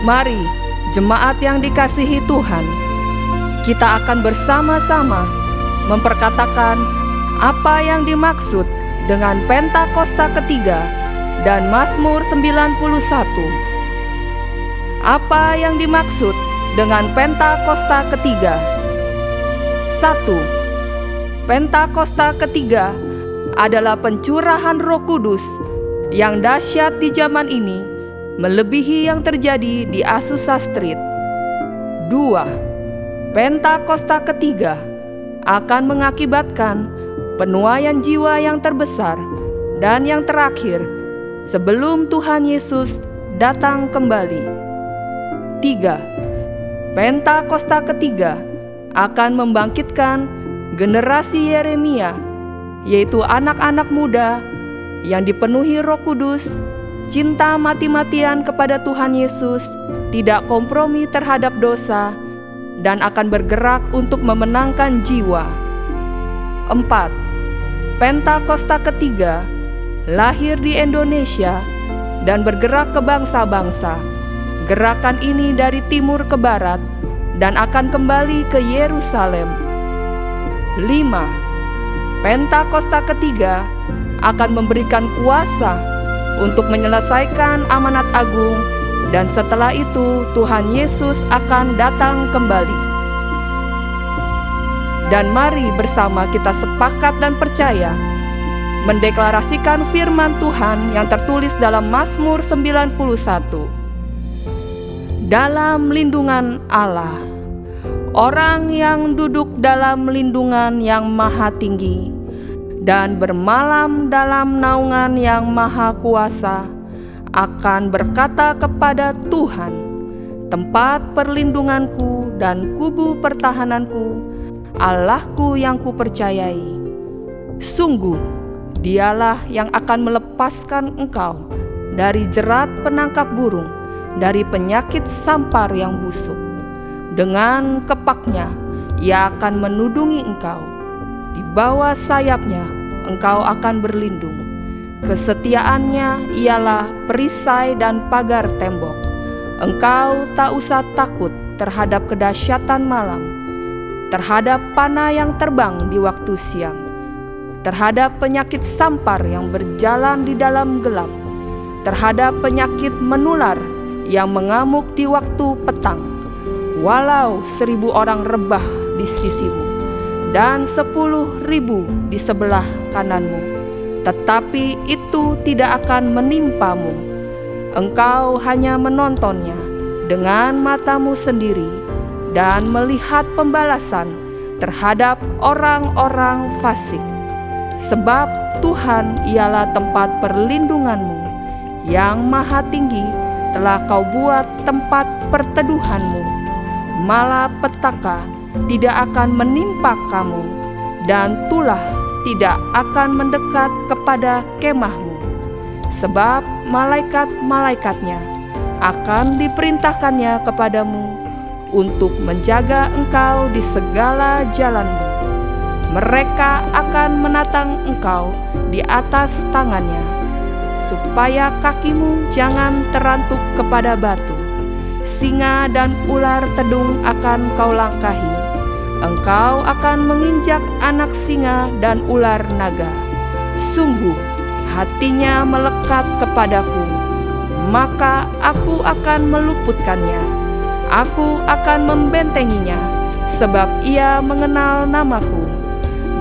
Mari, jemaat yang dikasihi Tuhan, kita akan bersama-sama memperkatakan apa yang dimaksud dengan Pentakosta ketiga dan Mazmur 91. Apa yang dimaksud dengan Pentakosta ketiga? 1. Pentakosta ketiga adalah pencurahan Roh Kudus yang dahsyat di zaman ini, melebihi yang terjadi di Azusa Street. 2. Pentakosta ketiga akan mengakibatkan penuaian jiwa yang terbesar dan yang terakhir sebelum Tuhan Yesus datang kembali. 3. Pentakosta ketiga akan membangkitkan generasi Yeremia, yaitu anak-anak muda yang dipenuhi Roh Kudus, cinta mati-matian kepada Tuhan Yesus, tidak kompromi terhadap dosa, dan akan bergerak untuk memenangkan jiwa. 4. Pentakosta ketiga lahir di Indonesia dan bergerak ke bangsa-bangsa. Gerakan ini dari timur ke barat dan akan kembali ke Yerusalem. 5. Pentakosta ketiga akan memberikan kuasa untuk menyelesaikan amanat agung, dan setelah itu Tuhan Yesus akan datang kembali. Dan mari bersama kita sepakat dan percaya mendeklarasikan firman Tuhan yang tertulis dalam Mazmur 91. Dalam lindungan Allah, orang yang duduk dalam lindungan yang maha tinggi dan bermalam dalam naungan yang maha kuasa akan berkata kepada Tuhan, tempat perlindunganku dan kubu pertahananku, Allahku yang kupercayai. Sungguh, dialah yang akan melepaskan engkau dari jerat penangkap burung, dari penyakit sampar yang busuk. Dengan kepaknya, ia akan menudungi engkau. Di bawah sayapnya engkau akan berlindung. Kesetiaannya ialah perisai dan pagar tembok. Engkau tak usah takut terhadap kedahsyatan malam, terhadap panah yang terbang di waktu siang, terhadap penyakit sampar yang berjalan di dalam gelap, terhadap penyakit menular yang mengamuk di waktu petang. Walau 1.000 orang rebah di sisimu dan 10.000 di sebelah kananmu, tetapi itu tidak akan menimpamu. Engkau hanya menontonnya dengan matamu sendiri dan melihat pembalasan terhadap orang-orang fasik. Sebab Tuhan ialah tempat perlindunganmu, yang maha tinggi telah kau buat tempat perteduhanmu. Malapetaka tidak akan menimpa kamu, dan tulah tidak akan mendekat kepada kemahmu. Sebab malaikat-malaikatnya akan diperintahkannya kepadamu untuk menjaga engkau di segala jalanmu. Mereka akan menatang engkau di atas tangannya, supaya kakimu jangan terantuk kepada batu. Singa dan ular tedung akan kau langkahi. Engkau akan menginjak anak singa dan ular naga. Sungguh, hatinya melekat kepadaku, maka aku akan meluputkannya. Aku akan membentenginya, sebab ia mengenal namaku.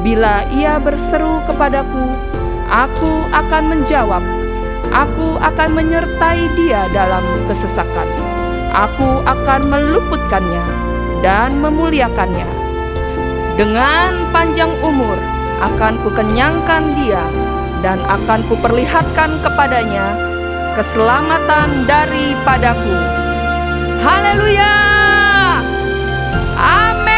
Bila ia berseru kepadaku, aku akan menjawab. Aku akan menyertai dia dalam kesesakan. Aku akan meluputkannya dan memuliakannya. Dengan panjang umur akan kukenyangkan dia, dan akan kuperlihatkan kepadanya keselamatan daripadaku. Haleluya! Amin.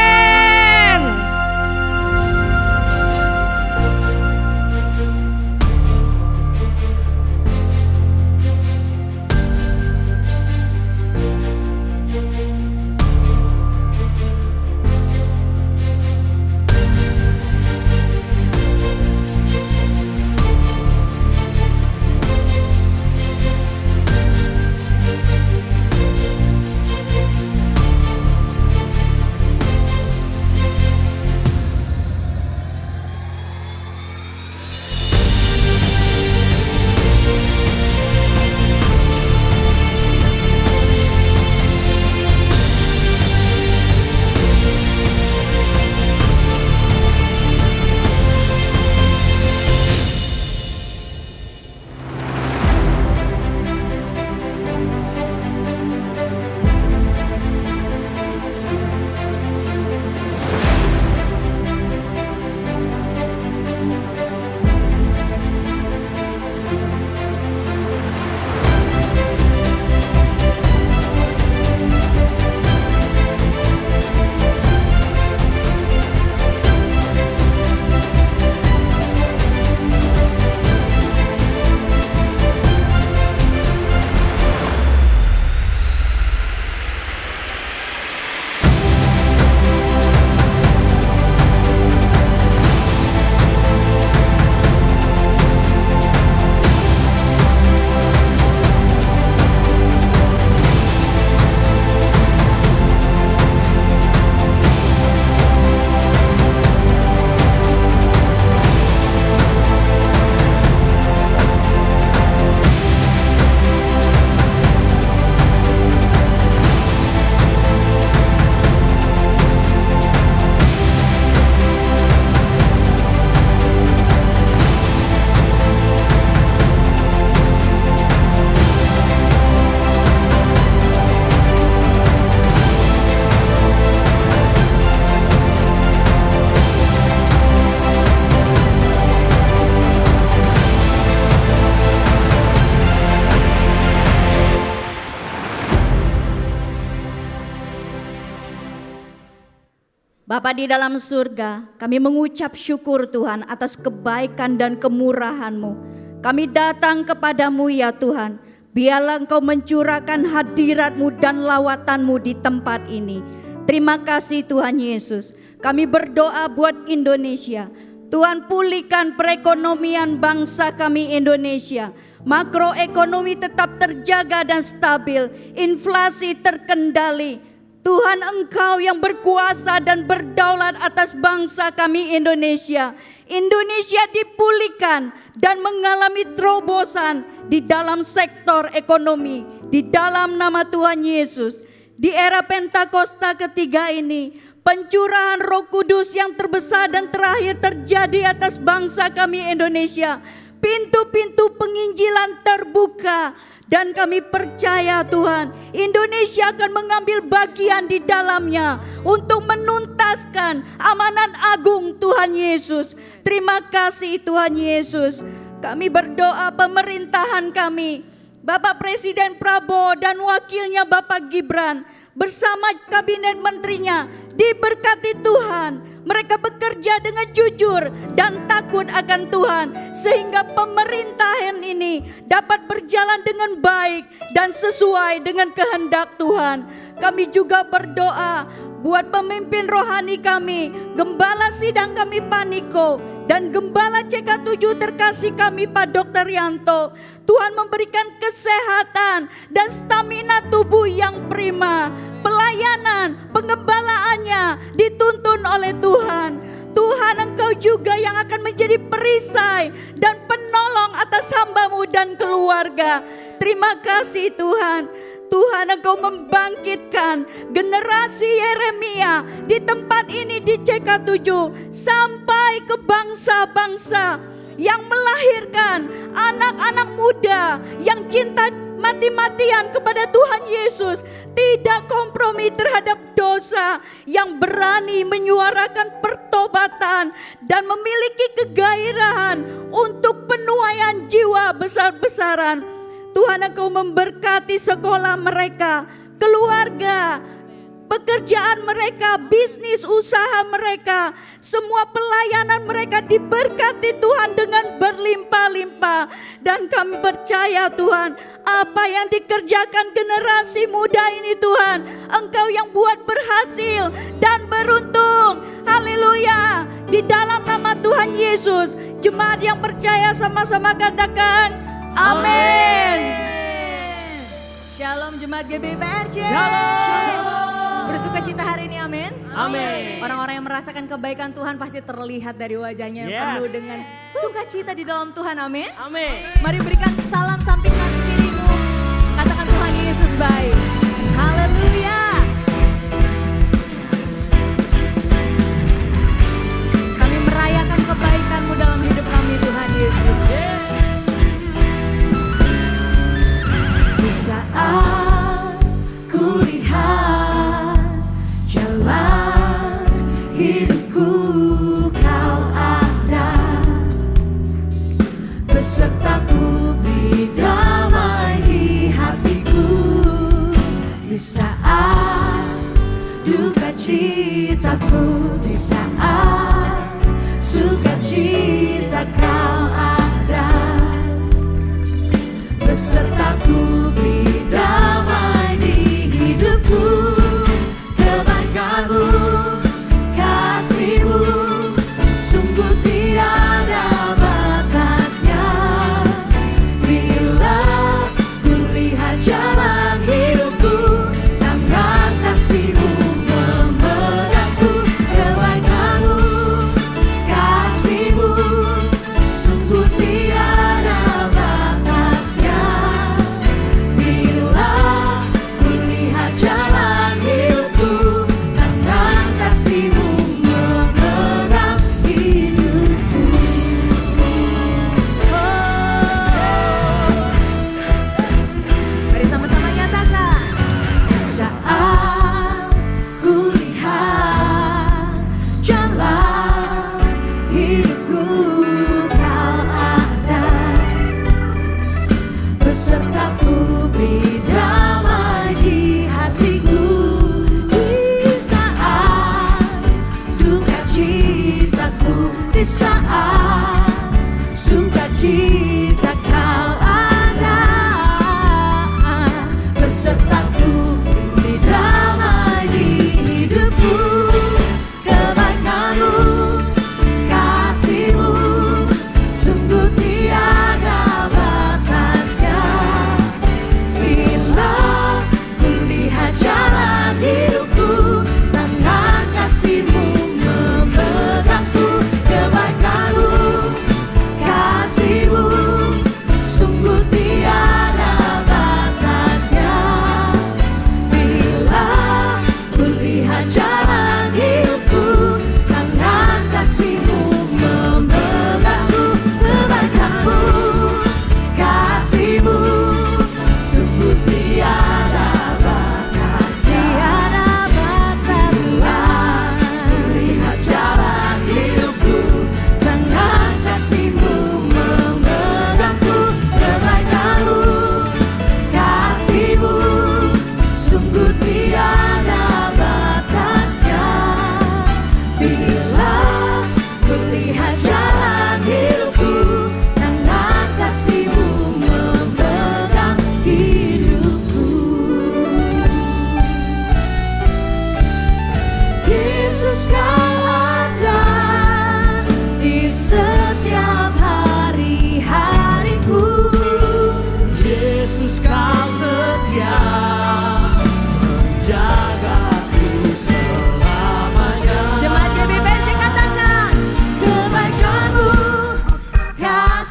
Bapa di dalam surga, kami mengucap syukur Tuhan atas kebaikan dan kemurahan-Mu. Kami datang kepadamu ya Tuhan. Biarlah Engkau mencurahkan hadirat-Mu dan lawatan-Mu di tempat ini. Terima kasih Tuhan Yesus. Kami berdoa buat Indonesia. Tuhan, pulihkan perekonomian bangsa kami Indonesia. Makroekonomi tetap terjaga dan stabil. Inflasi terkendali. Tuhan, Engkau yang berkuasa dan berdaulat atas bangsa kami Indonesia. Indonesia dipulihkan dan mengalami terobosan di dalam sektor ekonomi. Di dalam nama Tuhan Yesus. Di era Pentakosta ketiga ini, pencurahan Roh Kudus yang terbesar dan terakhir terjadi atas bangsa kami Indonesia. Pintu-pintu penginjilan terbuka. Dan kami percaya Tuhan, Indonesia akan mengambil bagian di dalamnya untuk menuntaskan amanat agung Tuhan Yesus. Terima kasih Tuhan Yesus. Kami berdoa pemerintahan kami, Bapak Presiden Prabowo dan wakilnya Bapak Gibran bersama kabinet menterinya diberkati Tuhan. Mereka bekerja dengan jujur dan takut akan Tuhan, sehingga pemerintahan ini dapat berjalan dengan baik dan sesuai dengan kehendak Tuhan. Kami juga berdoa buat pemimpin rohani kami, Gembala Sidang kami Paniko, dan Gembala CK7 terkasih kami Pak Dr. Yanto. Tuhan memberikan kesehatan dan stamina tubuh yang prima. Pelayanan, pengembalaannya dituntun oleh Tuhan. Tuhan, Engkau juga yang akan menjadi perisai dan penolong atas hamba-Mu dan keluarga. Terima kasih Tuhan. Tuhan, Engkau membangkitkan generasi Yeremia di tempat ini di CK7 sampai ke bangsa-bangsa yang melahirkan anak-anak muda yang cinta mati-matian kepada Tuhan Yesus, tidak kompromi terhadap dosa, yang berani menyuarakan pertobatan dan memiliki kegairahan untuk penuaian jiwa besar-besaran. Tuhan, Engkau memberkati sekolah mereka, keluarga, pekerjaan mereka, bisnis usaha mereka, semua pelayanan mereka diberkati Tuhan dengan berlimpah-limpah. Dan kami percaya Tuhan, apa yang dikerjakan generasi muda ini Tuhan, Engkau yang buat berhasil dan beruntung. Haleluya. Di dalam nama Tuhan Yesus, jemaat yang percaya sama-sama katakan amin. Shalom jemaat GBPRJ. Shalom. Bersuka cita hari ini, amin. Amin. Orang-orang yang merasakan kebaikan Tuhan pasti terlihat dari wajahnya. Yes. Penuh dengan sukacita di dalam Tuhan, amin. Amin. Mari berikan salam samping kanan kirimu. Katakan Tuhan Yesus baik. Haleluya. Kami merayakan kebaikan-Mu dalam hidup kami Tuhan Yesus. Di saat ku lihat jalan hidupku, Kau ada besertaku, beri damai di hatiku. Di saat duka citaku, di saat sukacita, Kau ada besertaku, beri damai di hidupku. Kebaikan-Mu, kasih-Mu, sungguh tiada batasnya.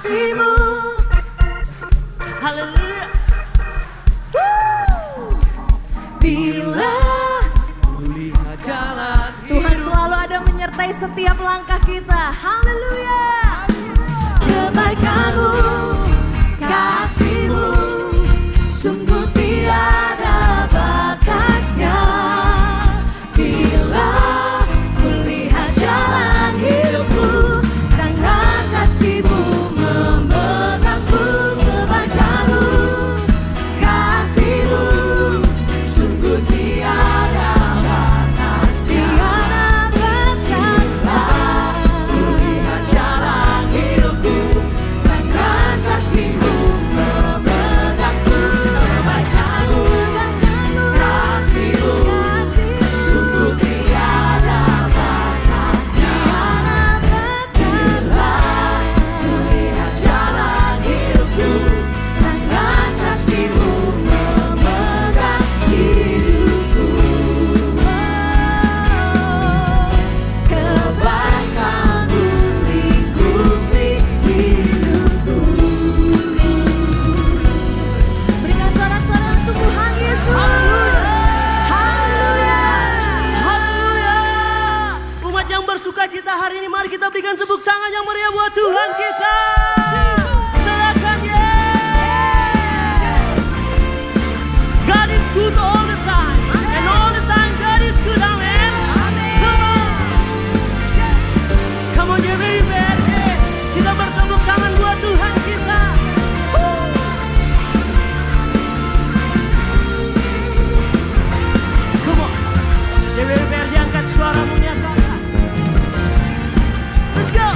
kasih-Mu. Haleluya. Bila kulihat jalan Tuhan selalu ada menyertai setiap langkah kita. Haleluya. kebaikan-Mu, kasih-Mu, sungguh tiada batasnya. Bila kulihat jalan hidupku, tangan kasih-Mu memegangku. Kebaikan-Mu, kasih-Mu, sungguh tiada batasnya. Kulihat jalan hidupku, tangan kasih-Mu memegangku. Kebaikan-Mu, kasih-Mu, sungguh tiada batasnya. Bila kulihat jalan hidupku, tangan kasih-Mu memegang hidupku. Kebaikan-Mu lingkupi hidupku. Berikan sorak-sorak untuk Tuhan Yesus. Haleluya. Haleluya. Umat yang bersuka cita hari ini, mari kita berikan tepuk tangan yang meriah buat Tuhan kita. Silakan, God is good all the time, and all the time God is good. Amen. Come on, come on, JBIPRJ. Kita bertepuk tangan buat Tuhan kita. Come on, JBIPRJ, angkat suaramu nyatakan. Let's go.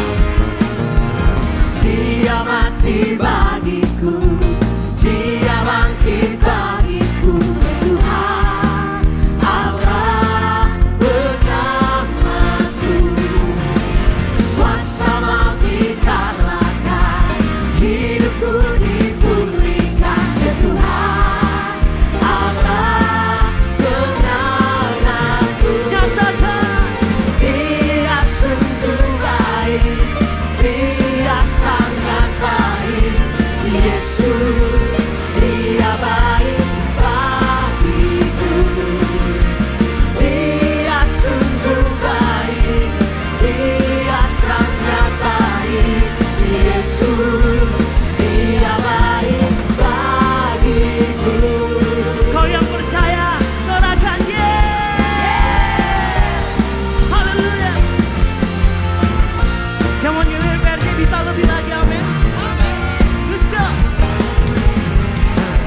Dia mati bagiku, Dia bangkit bagiku. Tuhan Allah bernamaku, kuasa mengikarkan hidupku dipulihkan. Ya Tuhan Allah kenalanku. Nyatakan, Dia sungguh baik, Dia sangat baik. Yesus, Dia baik bagiku. Dia sungguh baik, Dia sangat baik. Yesus, Dia baik bagiku. Kau yang percaya, sorakan haleluya. Come on, JBIPRJ, bisa lebih lagi, amin. Let's go.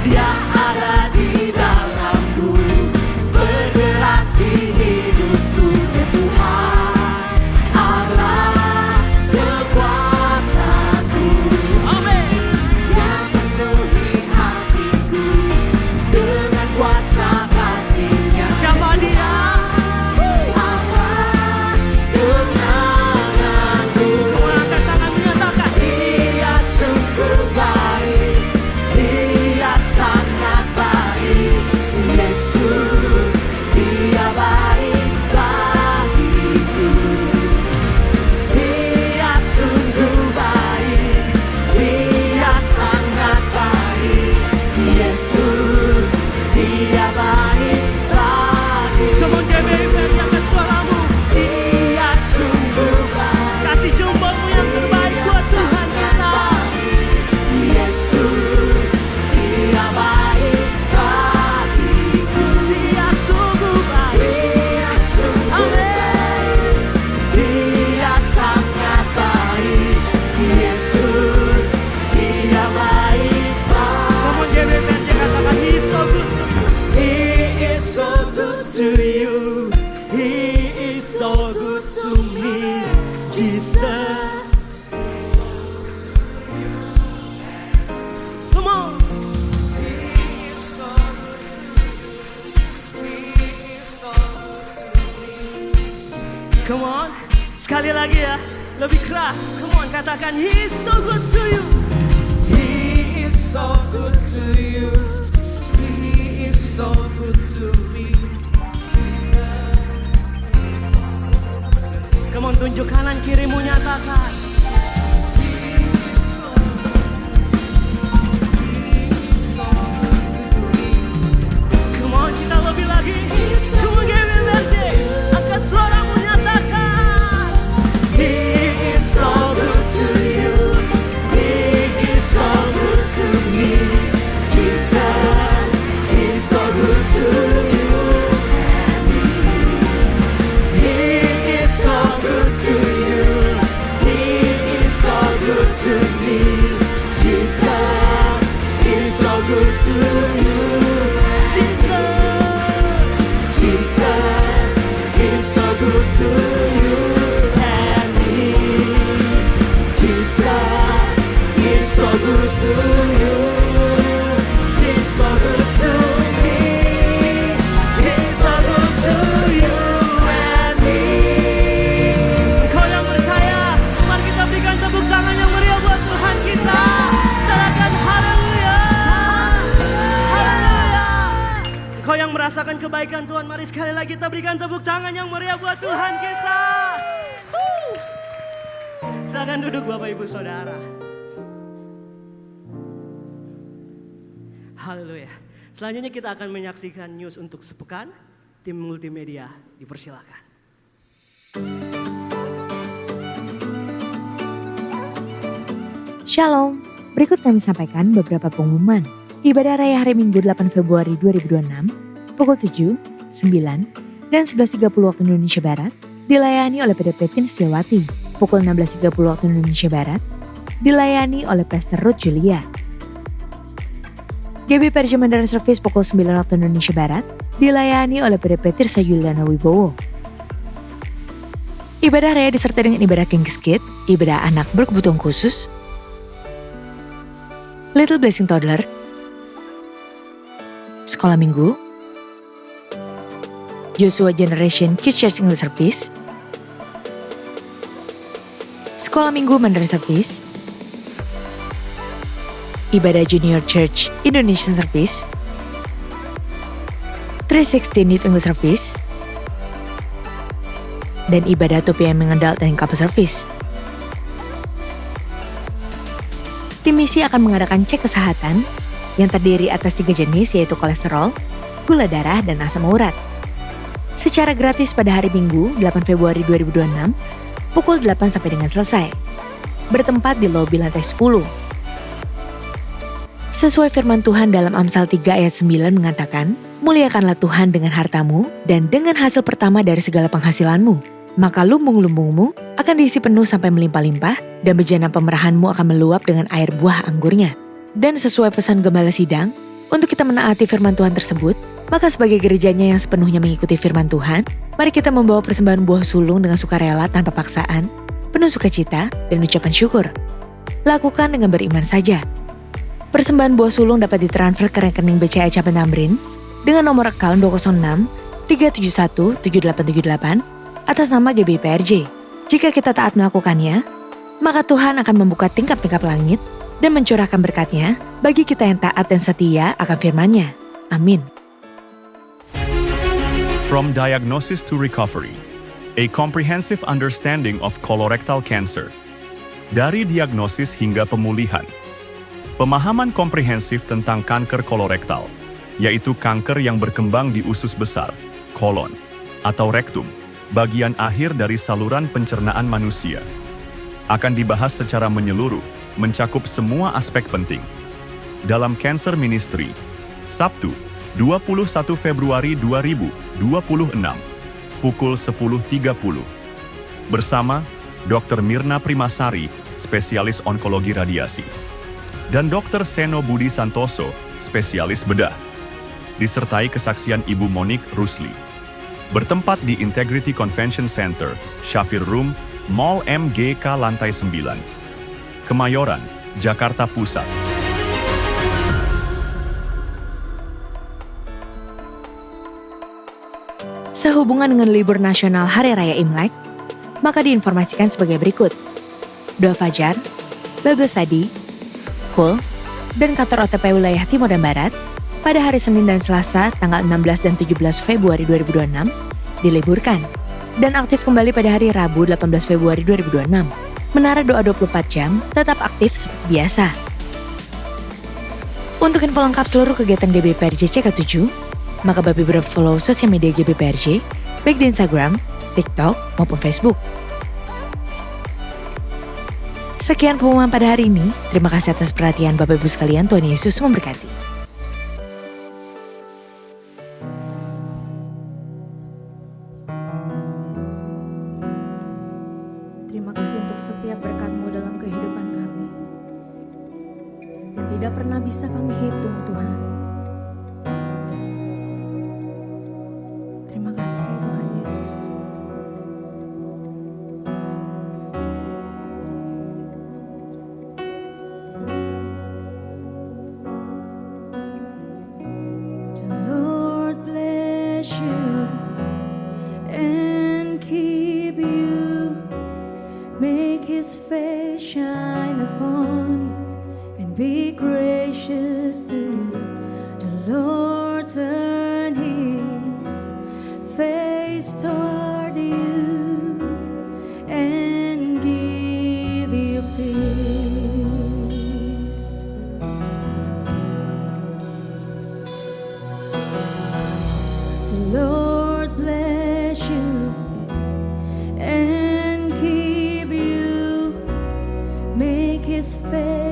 Dia ada di dalamku, bergerak di hidupku. Ya Tuhan Allah kekuatanku. Amin. Dia penuhi hatiku dengan kuasa kasih-Nya. Siapa Dia? Allah kenalanku. Angkat tangan, menyatakan, Dia sungguh baik, Dia sangat baik. Yesus, Dia baik bagiku. Dia sungguh baik, Dia sangat baik. Yesus, Dia baik bagiku. Come on, JBIPRJ, angkat suaramu. Dia sungguh baik. Kasih jempolmu yang terbaik buat Tuhan kita. Yesus, Dia baik bagiku. Dia sungguh baik, Dia sungguh baik, Dia sangat baik. Yesus, Dia baik bagiku. Come on, JBIPRJ, katakan, He is so good to you. He is so good to you. He is so good to me, Jesus. Come on. Come on, sekali lagi ya, lebih keras. Come on, katakan, He is so good to you. He is so good to you. He is so good to me. Come on, tunjuk kanan kirimu, nyatakan. He is so good. merasakan kebaikan Tuhan, mari sekali lagi kita berikan tepuk tangan yang meriah buat Tuhan kita. Silakan duduk Bapak Ibu Saudara. Haleluya. Selanjutnya kita akan menyaksikan news untuk sepekan. Tim multimedia dipersilakan. Shalom, berikut kami sampaikan beberapa pengumuman. Ibadah Raya hari Minggu 8 Februari 2026, pukul 7, 9, dan 11.30 waktu Indonesia Barat, dilayani oleh PDP Tin Setiawati. Pukul 16.30 waktu Indonesia Barat, dilayani oleh Pastor Ruth Julia. GBPRJ Mandarin Service pukul 9 waktu Indonesia Barat, dilayani oleh PDP Tirsa Yuliana Wibowo. Ibadah Raya disertai dengan ibadah King's Kid, ibadah anak berkebutuhan khusus, Little Blessing Toddler, Sekolah Minggu, Joshua Generation Kids Church English Service, Sekolah Minggu Mandarin Service, Ibadah Junior Church Indonesian Service, 316 Youth English Service, dan Ibadah 2PM Mengendal dan Couple Service. Tim misi akan mengadakan cek kesehatan yang terdiri atas 3 jenis, yaitu kolesterol, gula darah, dan asam urat. Secara gratis pada hari Minggu 8 Februari 2026, pukul 8 sampai dengan selesai. Bertempat di lobi lantai 10. Sesuai firman Tuhan dalam Amsal 3 ayat 9 mengatakan, muliakanlah Tuhan dengan hartamu dan dengan hasil pertama dari segala penghasilanmu. Maka lumbung-lumbungmu akan diisi penuh sampai melimpah-limpah dan bejana pemerahanmu akan meluap dengan air buah anggurnya. Dan sesuai pesan Gembala Sidang, untuk kita menaati firman Tuhan tersebut, maka sebagai gerejanya yang sepenuhnya mengikuti firman Tuhan, mari kita membawa persembahan buah sulung dengan sukarela tanpa paksaan, penuh sukacita dan ucapan syukur. Lakukan dengan beriman saja. Persembahan buah sulung dapat ditransfer ke rekening BCA Cabang Tamrin dengan nomor account 206 371 7878 atas nama GBPRJ. Jika kita taat melakukannya, maka Tuhan akan membuka tingkap-tingkap langit dan mencurahkan berkat-Nya bagi kita yang taat dan setia akan firman-Nya. Amin. From diagnosis to recovery, a comprehensive understanding of colorectal cancer. Dari diagnosis hingga pemulihan. Pemahaman komprehensif tentang kanker kolorektal, yaitu kanker yang berkembang di usus besar, kolon, atau rektum, bagian akhir dari saluran pencernaan manusia. Akan dibahas secara menyeluruh, mencakup semua aspek penting. Dalam Cancer Ministry, Sabtu, 21 Februari 2026, pukul 10.30. Bersama Dr. Mirna Primasari, spesialis onkologi radiasi. Dan Dr. Seno Budi Santoso, spesialis bedah. Disertai kesaksian Ibu Monique Rusli. Bertempat di Integrity Convention Center, Shafir Room, Mall MGK Lantai 9. Kemayoran, Jakarta Pusat. Sehubungan dengan libur nasional Hari Raya Imlek, maka diinformasikan sebagai berikut. Doa Fajar, Bible Study, KUL, dan kantor OTP wilayah Timur dan Barat pada hari Senin dan Selasa tanggal 16 dan 17 Februari 2026 diliburkan dan aktif kembali pada hari Rabu 18 Februari 2026. Menara doa 24 jam tetap aktif seperti biasa. Untuk info lengkap seluruh kegiatan GBPRJ CK7, maka Bapak Ibu follow sosial media GBPRJ, baik di Instagram, TikTok, maupun Facebook. Sekian pengumuman pada hari ini. Terima kasih atas perhatian Bapak Ibu sekalian. Tuhan Yesus memberkati. Terima kasih untuk setiap berkat-Mu dalam kehidupan kami. Yang tidak pernah bisa kami hitung, Tuhan. Terima kasih Tuhan Yesus. The Lord bless you and keep you. Make His face shine upon you and be gracious to you. The Lord turn His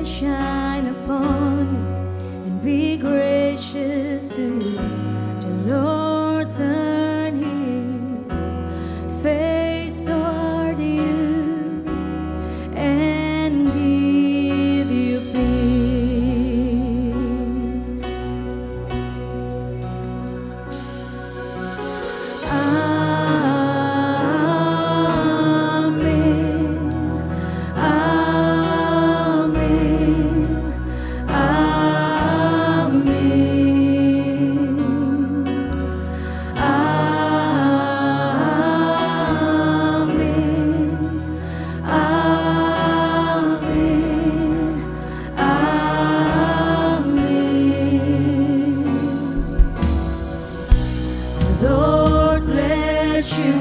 face shine upon you and be gracious to you. The Lord turn his face toward you and give you peace. Amen. Amen. Lord bless you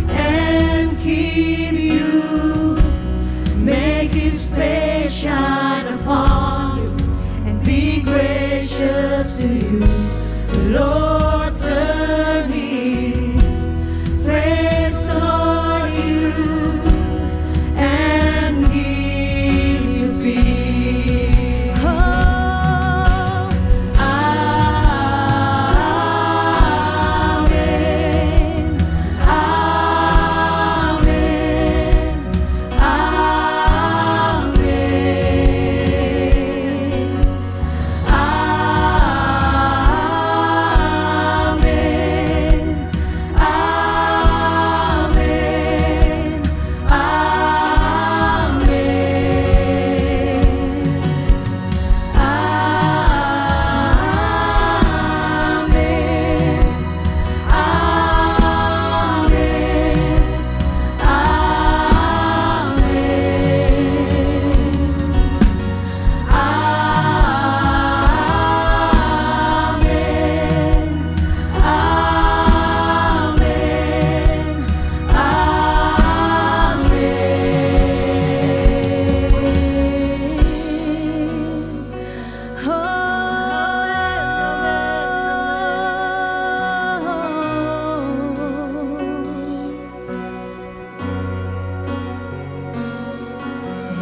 and keep you, make his face shine upon you and be gracious to you. The Lord turn his face toward you and give you peace. Oh, amen. Amen.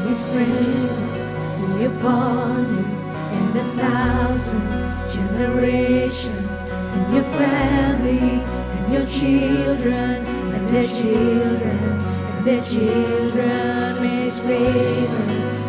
His favor be upon you and 1,000 generations, and your family, and your children, and their children, and their children. May his favor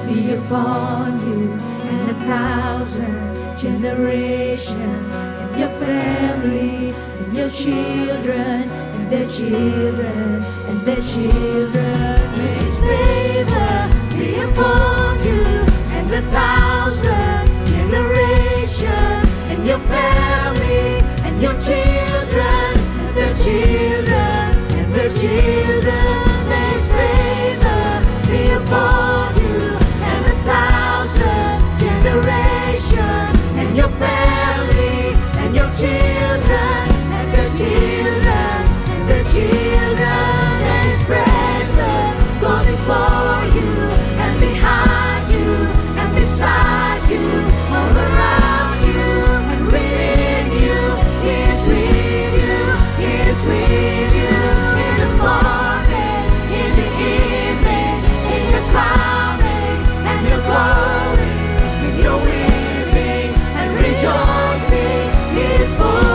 be upon you and 1,000 generations, and your family, and your children, and their children, and their children. May his favor be upon you and 1,000 generations, and your family, and your children, and their children, and their children. May his favor be upon you and 1,000 generations, and your family, and your children, and their children, and their children. May his presence go before you and behind you and beside you, all around you and within you. He is with you, he is with you, in the morning, in the evening, in your coming and your going, in your weeping and rejoicing. He is for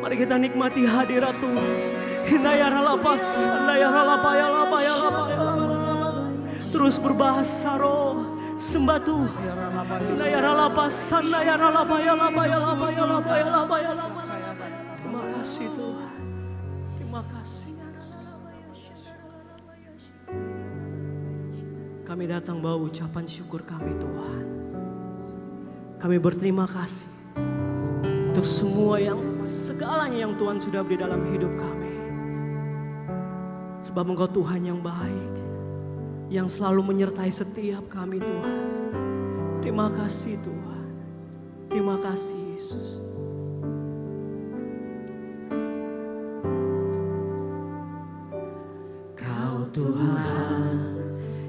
Mari kita nikmati hadirat Tuhan. Hinayara lapas, hinayara lapaya lapaya lapaya. Terus berbahasa roh, sembah Tuhan. Hinayara lapas, hinayara lapaya lapaya lapaya lapaya lapaya lapaya. Terima kasih Tuhan. Terima kasih. Kami datang bawa ucapan syukur kami Tuhan. Kami berterima kasih untuk semua segalanya yang Tuhan sudah beri dalam hidup kami. Sebab Engkau Tuhan yang baik, yang selalu menyertai setiap kami Tuhan. Terima kasih Tuhan. Terima kasih Yesus. Kau Tuhan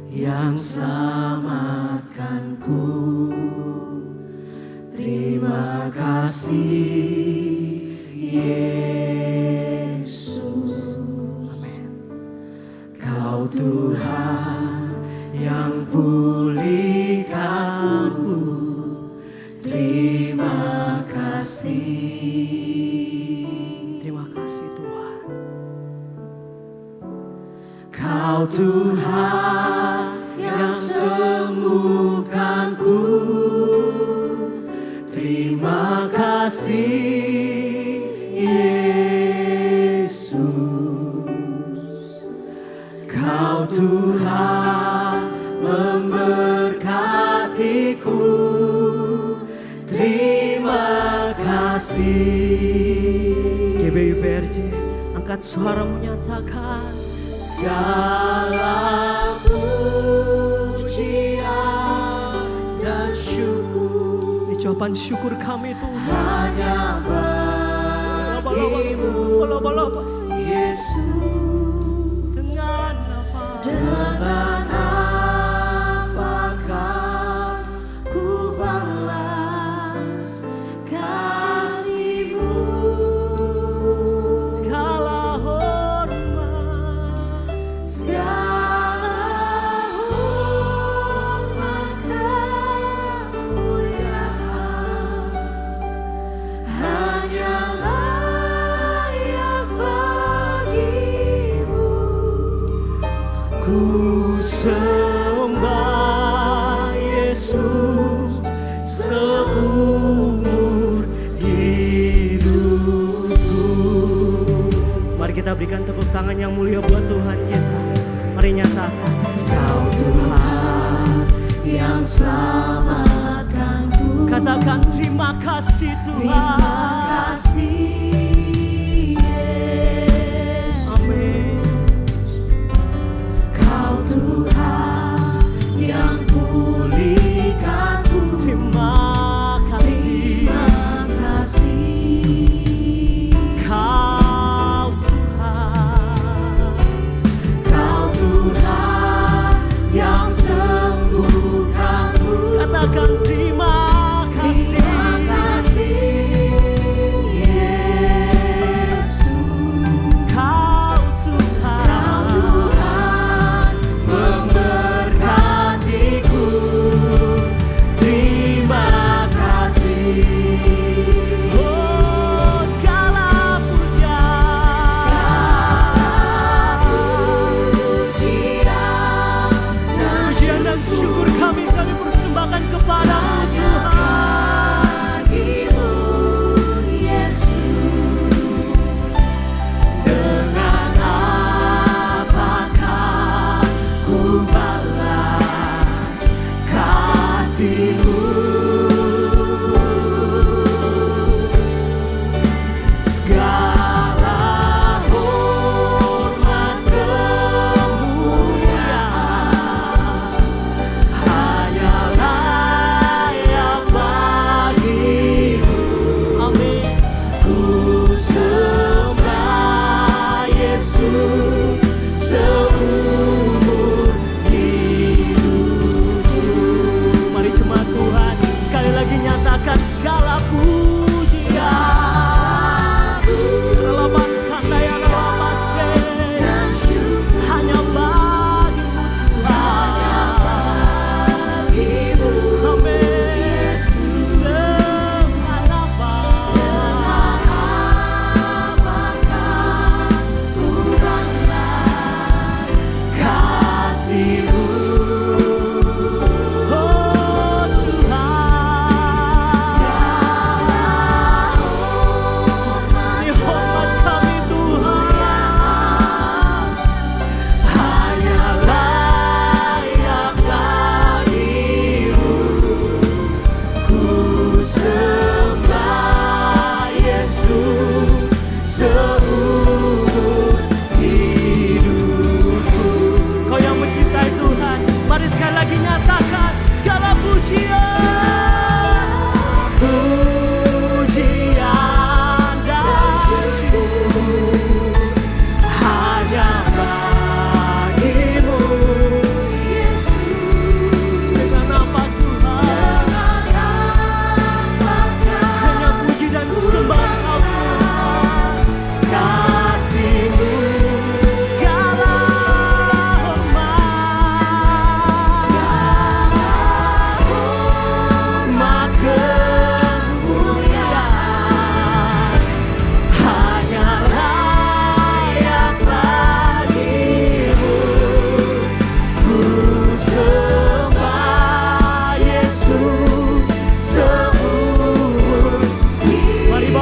yang selamatkanku. Terima kasih Yesus. Kau Tuhan yang pulihkanku. Terima kasih. Terima kasih Tuhan. Kau Tuhan yang sembuhkanku. Terima kasih Yesus. Kau Tuhan memberkatiku. Terima kasih. GBIPRJ, angkat suaramu nyatakan segala pujian dan syukur. Ucapan syukur kami Tuhan hanya bagimu Yesus. Dengan apakah ku balas kasih-Mu. Segala hormat, segala hormat kemuliaan hanya layak bagi-Mu. Ku sembah Yesus seumur hidupku. Mari kita berikan tepuk tangan yang mulia buat Tuhan kita. Mari nyatakan, Kau Tuhan yang selamatkanku. Katakan terima kasih Tuhan. Terima kasih Yesus. Amin. Kau Tuhan yang pulihkanku. Terima kasih. Terima kasih. Kau Tuhan. Kau Tuhan yang sembuhkanku. Katakan terima kasih. Terima kasih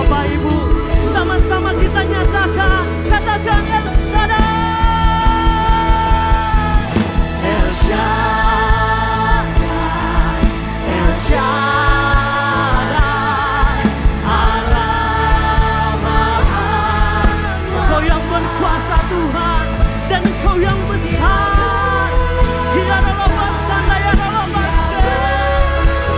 Bapak Ibu, sama-sama kita nyatakan, katakan El Shaddai, El Shaddai, El Shaddai, Allah Maha Kuasa. Engkau yang berkuasa Tuhan, dan Engkau yang besar. Dia adalah basanda, ya adalah basanda.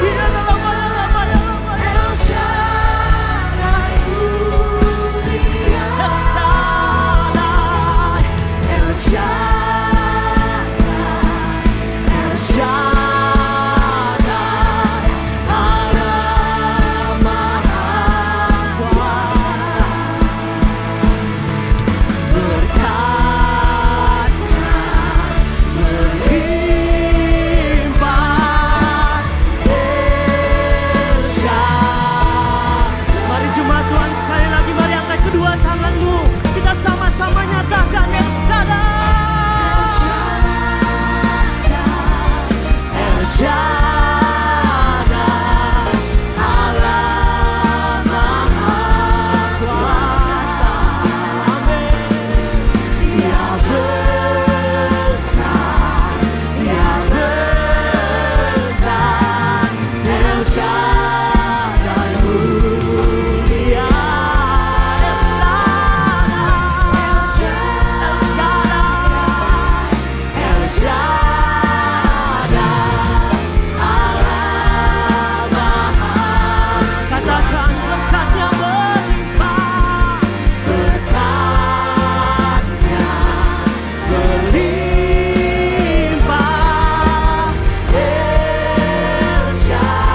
Dia adalah basanda. El Shaddai mulia. El Shaddai, El Shaddai, El Shaddai, Allah Maha Kuasa. Berkatnya berlimpah, El Shaddai. Mari jemaat Tuhan sekali lagi, mari angkat kedua tanganmu. Kita sama-sama nyatakan El Shaddai, El Shaddai, Allah Maha Kuasa. Amin. Dia besar, Dia besar, El Shaddai mulia. El Shaddai, El Shaddai, El Shaddai, Allah Maha. Katakan berkatnya berlimpah, berkatnya berlimpah, El Shaddai.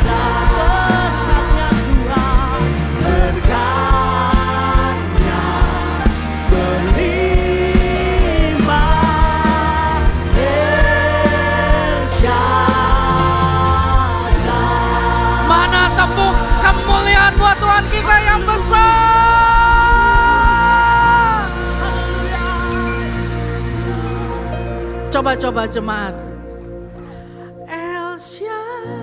Berkatnya Tuhan, berkatnya berlimpah, El Shaddai. Mana tepuk kemuliaan buat Tuhan kita yang besar. Coba-coba jemaat. El Shaddai.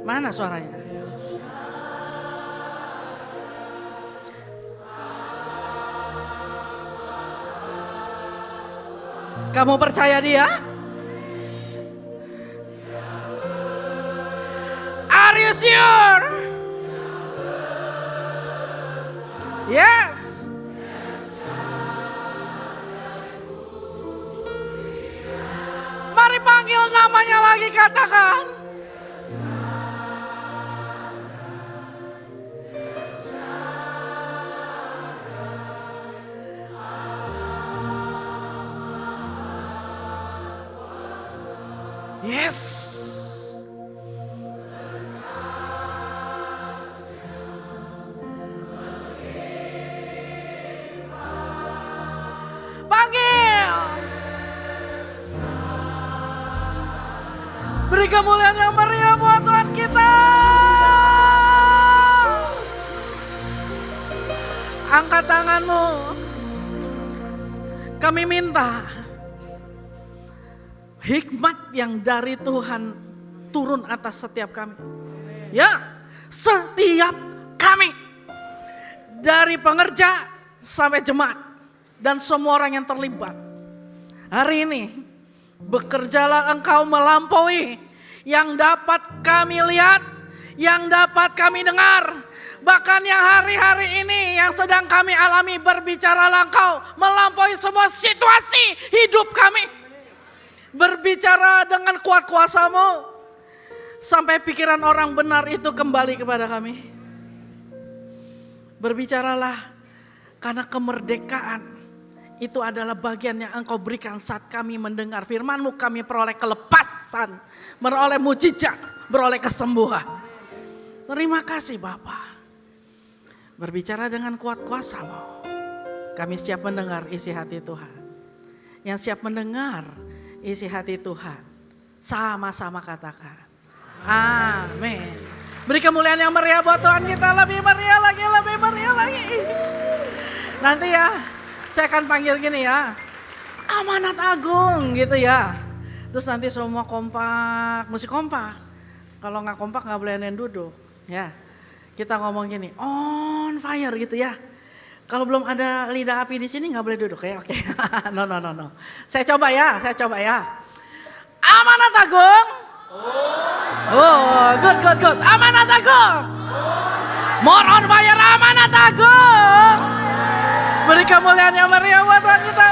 Mana suaranya? Kamu percaya dia? Are you sure? Yes. Mari panggil namanya lagi, katakan. Yes. Panggil. Beri kemuliaan yang meriah buat Tuhan kita. Angkat tanganmu. Kami minta hikmat yang dari Tuhan turun atas setiap kami. Ya, setiap kami. Dari pengerja sampai jemaat dan semua orang yang terlibat. Hari ini bekerjalah Engkau melampaui yang dapat kami lihat, yang dapat kami dengar. Bahkan yang hari-hari ini yang sedang kami alami, berbicaralah Engkau melampaui semua situasi hidup kami. Berbicara dengan kuat kuasa-Mu sampai pikiran orang benar itu kembali kepada kami. Berbicaralah karena kemerdekaan itu adalah bagian yang Engkau berikan saat kami mendengar firman-Mu. Kami peroleh kelepasan, meroleh mujizat, beroleh kesembuhan. Terima kasih Bapa. Berbicara dengan kuat kuasa-Mu. Kami siap mendengar isi hati Tuhan. Yang siap mendengar isi hati Tuhan. Sama-sama katakan. Amin. Beri kemuliaan yang meriah buat Tuhan kita. Lebih meriah lagi, lebih meriah lagi. Nanti ya, saya akan panggil gini ya. Amanat agung gitu ya. Terus nanti semua kompak, mesti kompak. Kalau nggak kompak nggak boleh duduk. Ya, kita ngomong gini, on fire gitu ya. Kalau belum ada lidah api di sini nggak boleh duduk ya, oke. No. Saya coba ya. Amanat Agung. Oh, good. Amanat Agung. More on fire Amanat Agung. Beri kemuliaan yang meriah buat Tuhan kita.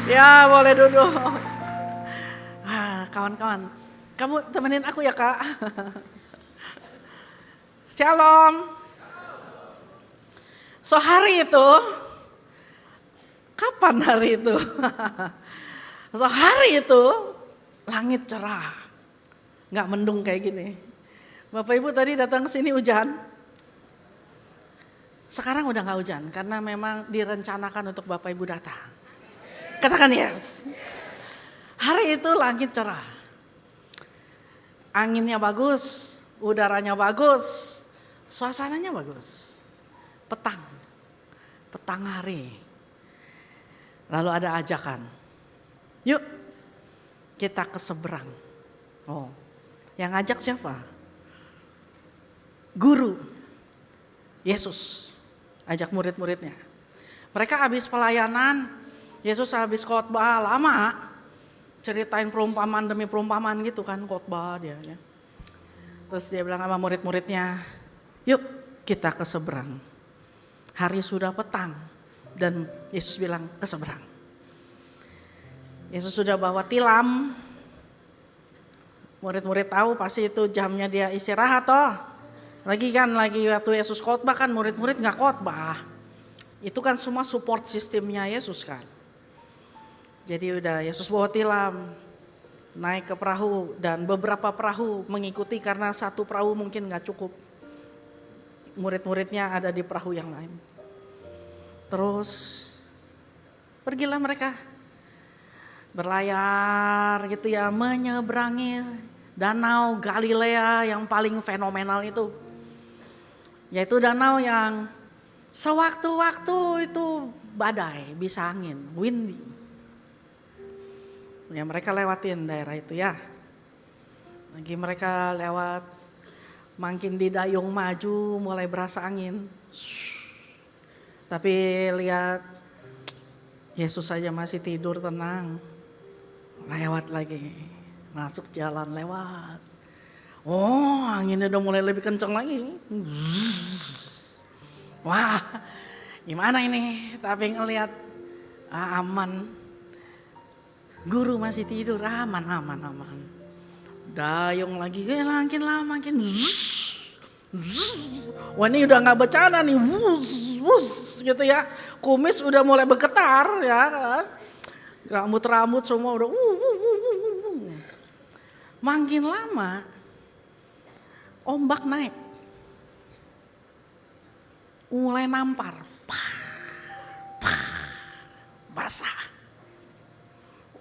Ya, boleh duduk. Kawan-kawan, kamu temenin aku ya, Kak. Shalom. So hari itu, kapan hari itu? So hari itu langit cerah, nggak mendung kayak gini. Bapak Ibu tadi datang ke sini hujan. Sekarang udah nggak hujan karena memang direncanakan untuk Bapak Ibu datang. Katakan yes. Hari itu langit cerah, anginnya bagus, udaranya bagus, suasananya bagus. Petang hari. Lalu ada ajakan. Yuk kita ke seberang. Oh, yang ngajak siapa? Guru. Yesus ajak murid-muridnya. Mereka habis pelayanan, Yesus habis khotbah lama. Ceritain perumpamaan demi perumpamaan gitu kan, khotbah dia. Ya. Terus dia bilang sama murid-muridnya, yuk kita ke seberang. Hari sudah petang dan Yesus bilang ke seberang. Yesus sudah bawa tilam. Murid-murid tahu pasti itu jamnya dia istirahat toh. Lagi waktu Yesus khotbah kan murid-murid nggak khotbah. Itu kan semua support sistemnya Yesus kan. Jadi udah Yesus bawa tilam, naik ke perahu dan beberapa perahu mengikuti karena satu perahu mungkin nggak cukup. Murid-muridnya ada di perahu yang lain. Terus pergilah mereka berlayar gitu ya, menyeberangi danau Galilea yang paling fenomenal itu. Yaitu danau yang sewaktu-waktu itu badai, bisa angin, windy. Ya mereka lewatin daerah itu ya. Lagi mereka lewat, makin didayung maju mulai berasa angin. Tapi lihat Yesus saja masih tidur tenang. Lewat lagi, masuk jalan lewat. Oh anginnya udah mulai lebih kencang lagi. Wah gimana ini, tapi ngelihat aman. Guru masih tidur, aman. Dayung lagi, makin lama makin. Wah ini udah gak bercanda nih, wus gitu ya. Kumis udah mulai bergetar ya kan. Rambut semua udah Makin lama ombak naik. Mulai nampar. Basah.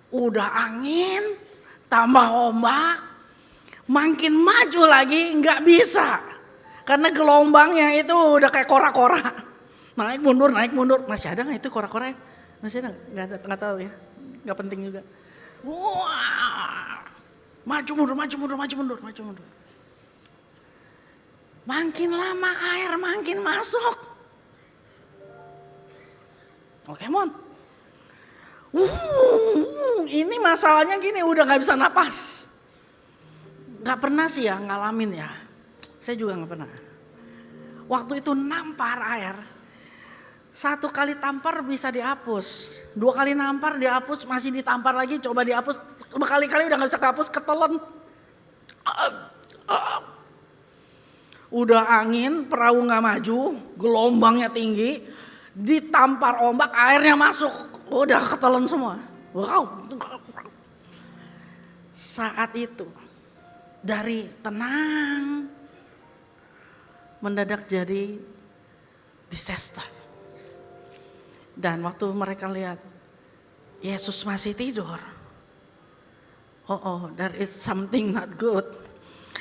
Udah angin, tambah ombak. Makin maju lagi gak bisa. Karena gelombangnya itu udah kayak kora-kora. Naik mundur. Masih ada gak itu kora-kora? Masih ada? Gak tahu ya. Gak penting juga. Wah. Maju mundur. Makin lama air makin masuk. Oke mon. Ini masalahnya gini, udah gak bisa napas. Gak pernah sih ya ngalamin ya. Saya juga gak pernah. Waktu itu nampar air, 1 kali tampar bisa dihapus, 2 kali nampar dihapus, masih ditampar lagi, coba dihapus, berkali-kali udah gak bisa kehapus, ketelan. Udah angin, perahu gak maju, gelombangnya tinggi, ditampar ombak, airnya masuk, udah ketelan semua. Wow. Saat itu dari tenang mendadak jadi disaster. Dan waktu mereka lihat Yesus masih tidur, there is something not good.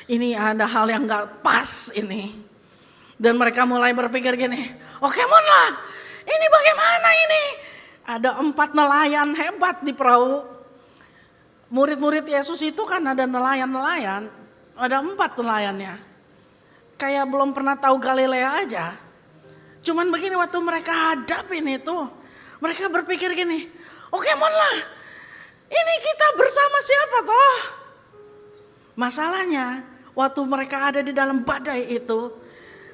Ini ada hal yang gak pas ini. Dan mereka mulai berpikir gini, oke mon lah, ini bagaimana ini? Ada 4 nelayan hebat di perahu. Murid-murid Yesus itu kan ada nelayan-nelayan. Ada 4 nelayannya. Kayak belum pernah tahu Galilea aja. Cuman begini waktu mereka hadapin itu, mereka berpikir gini, oke mon lah, ini kita bersama siapa toh? Masalahnya waktu mereka ada di dalam badai itu,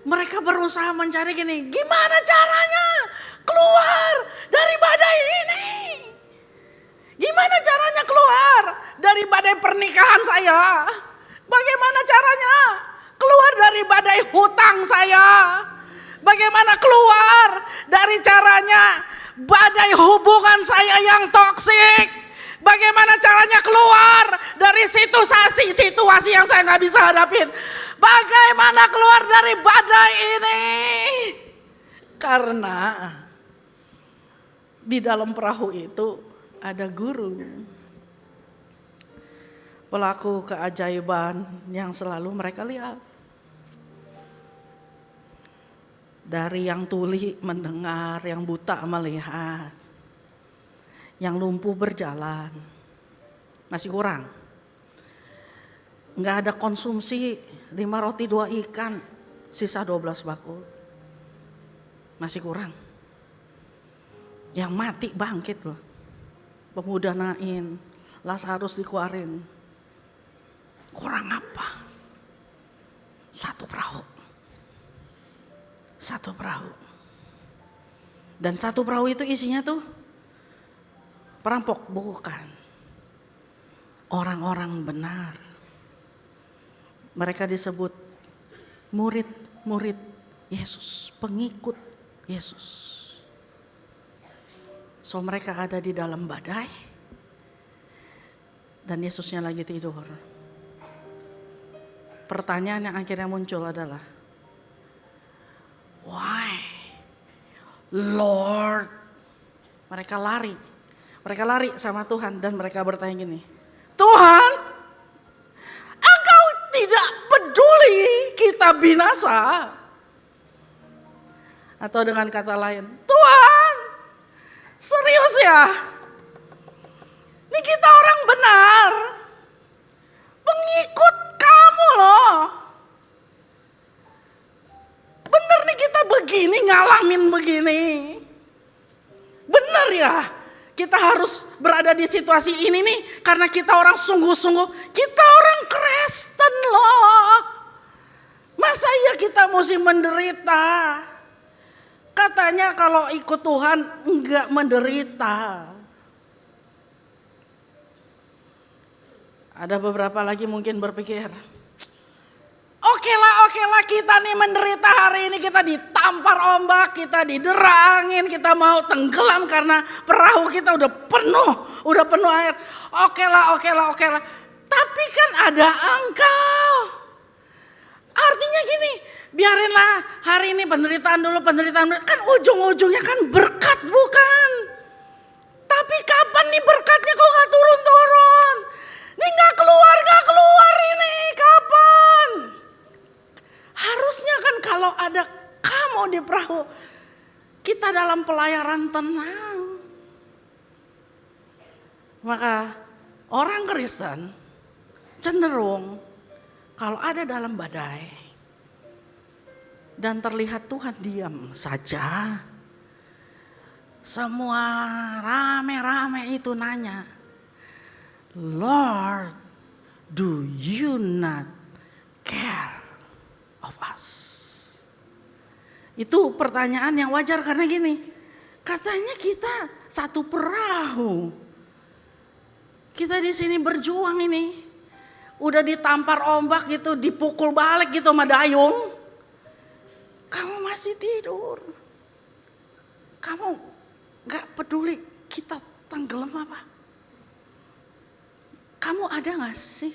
mereka berusaha mencari gini, gimana caranya keluar dari badai ini? Gimana caranya keluar dari badai pernikahan saya? Bagaimana caranya keluar dari badai hutang saya? Bagaimana keluar dari caranya badai hubungan saya yang toksik? Bagaimana caranya keluar dari situasi yang saya nggak bisa hadapin? Bagaimana keluar dari badai ini? Karena di dalam perahu itu ada guru, pelaku keajaiban yang selalu mereka lihat. Dari yang tuli mendengar, yang buta melihat, yang lumpuh berjalan, masih kurang. Enggak ada konsumsi 5 roti 2 ikan, sisa 12 bakul. Masih kurang. Yang mati bangkit loh. Pemuda Nain, Lazarus dikeluarin. Kurang apa? 1 perahu. 1 perahu. Dan 1 perahu itu isinya tuh perampok, bukan. Orang-orang benar. Mereka disebut murid-murid Yesus, pengikut Yesus. So mereka ada di dalam badai dan Yesusnya lagi tidur. Pertanyaan yang akhirnya muncul adalah, why Lord? Mereka lari sama Tuhan dan mereka bertanya gini, Tuhan, Engkau tidak peduli kita binasa? Atau dengan kata lain, Tuhan, serius ya? Ini kita orang benar, pengikut kamu loh. Bener nih kita begini, ngalamin begini. Bener ya, kita harus berada di situasi ini nih karena kita orang sungguh-sungguh, kita orang Kristen loh. Masa iya kita mesti menderita? Katanya kalau ikut Tuhan enggak menderita. Ada beberapa lagi mungkin berpikir, oke lah kita nih menderita hari ini, kita ditampar ombak, kita didera angin, kita mau tenggelam karena perahu kita udah penuh air. Oke lah. Tapi kan ada Engkau. Artinya gini, biarinlah hari ini penderitaan dulu, kan ujung-ujungnya kan berkat bukan? Tapi kapan nih berkatnya kok gak turun-turun? Ini gak keluar ini, kapan? Harusnya kan kalau ada kamu di perahu, kita dalam pelayaran tenang. Maka orang Kristen cenderung kalau ada dalam badai dan terlihat Tuhan diam saja, semua rame-rame itu nanya, Lord, do you not care of us? Itu pertanyaan yang wajar karena gini, katanya kita 1 perahu. Kita di sini berjuang ini. Udah ditampar ombak gitu, dipukul balik gitu sama dayung. Kamu masih tidur. Kamu gak peduli kita tenggelam apa? Kamu ada gak sih?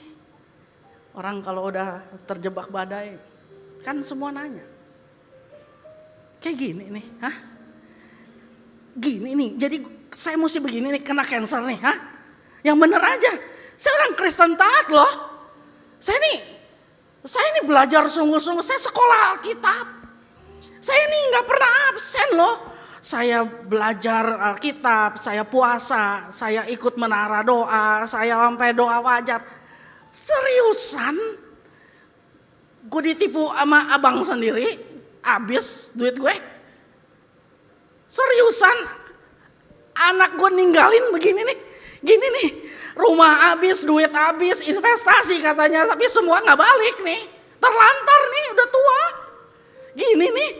Orang kalau udah terjebak badai, kan semua nanya. Kayak gini nih, hah? Gini nih, jadi saya mesti begini nih, kena cancer nih, hah? Yang bener aja, saya orang Kristen taat loh. Saya ini belajar sungguh-sungguh, saya sekolah Alkitab. Saya ini gak pernah absen loh. Saya belajar Alkitab, saya puasa, saya ikut menara doa, saya sampai doa wajar. Seriusan? gue ditipu sama abang sendiri, habis duit gue. Seriusan, anak gue ninggalin begini nih, gini nih, rumah habis, duit habis, investasi katanya, tapi semua nggak balik nih, terlantar nih, udah tua, gini nih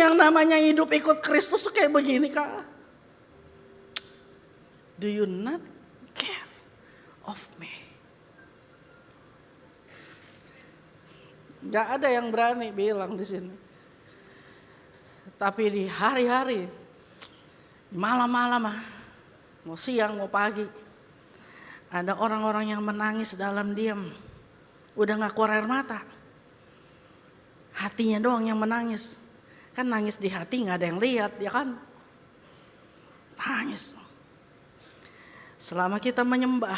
yang namanya hidup ikut Kristus kayak begini kak. Do you not care of me? Gak ada yang berani bilang di sini. Tapi di hari-hari, di malam-malam, mau siang mau pagi, ada orang-orang yang menangis dalam diam. Udah gak keluar air mata. Hatinya doang yang menangis. Kan nangis di hati gak ada yang lihat, ya kan? Nangis. Selama kita menyembah,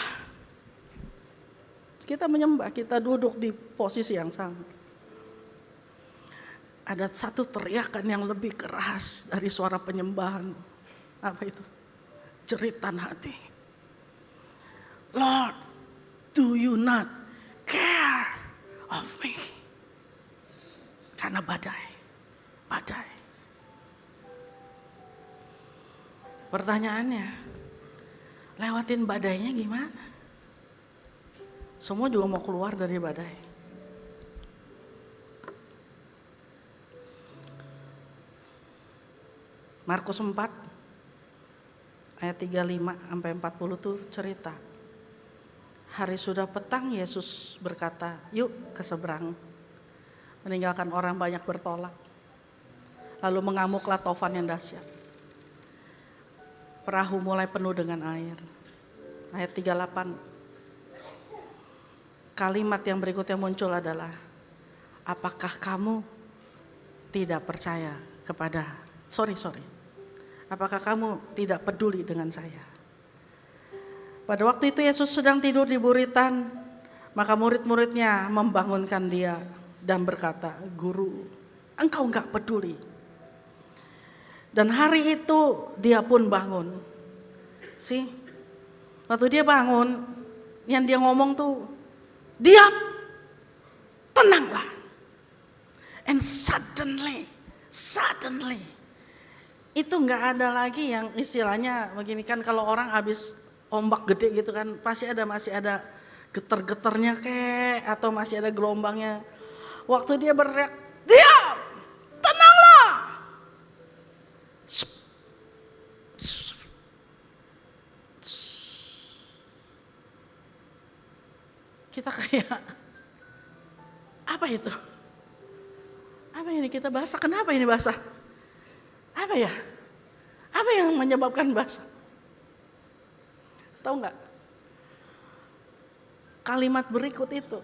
kita duduk di posisi yang sama. Ada satu teriakan yang lebih keras dari suara penyembahan. Apa itu? Jeritan hati. Lord, do you not care of me? Karena badai. Pertanyaannya, lewatin badainya gimana? Semua juga mau keluar dari badai. Markus 4 ayat 35 sampai 40 tuh cerita. Hari sudah petang, Yesus berkata, "Yuk ke seberang." Meninggalkan orang banyak bertolak. Lalu mengamuklah taufan yang dahsyat. Perahu mulai penuh dengan air. Ayat 38. Kalimat yang berikutnya muncul adalah, apakah kamu tidak percaya kepada, apakah kamu tidak peduli dengan saya? Pada waktu itu Yesus sedang tidur di buritan, maka murid-muridnya membangunkan dia dan berkata, "Guru, engkau enggak peduli." Dan hari itu dia pun bangun. Waktu dia bangun, yang dia ngomong tuh, diam, tenanglah. And suddenly, itu nggak ada lagi yang istilahnya begini kan, kalau orang habis ombak gede gitu kan, masih ada getar-getarnya atau masih ada gelombangnya. Waktu dia berteriak, diam, tenanglah. Kita kayak, apa itu? Apa ini kita basah? Kenapa ini basah? Apa ya? Apa yang menyebabkan basah? Tahu nggak? Kalimat berikut itu,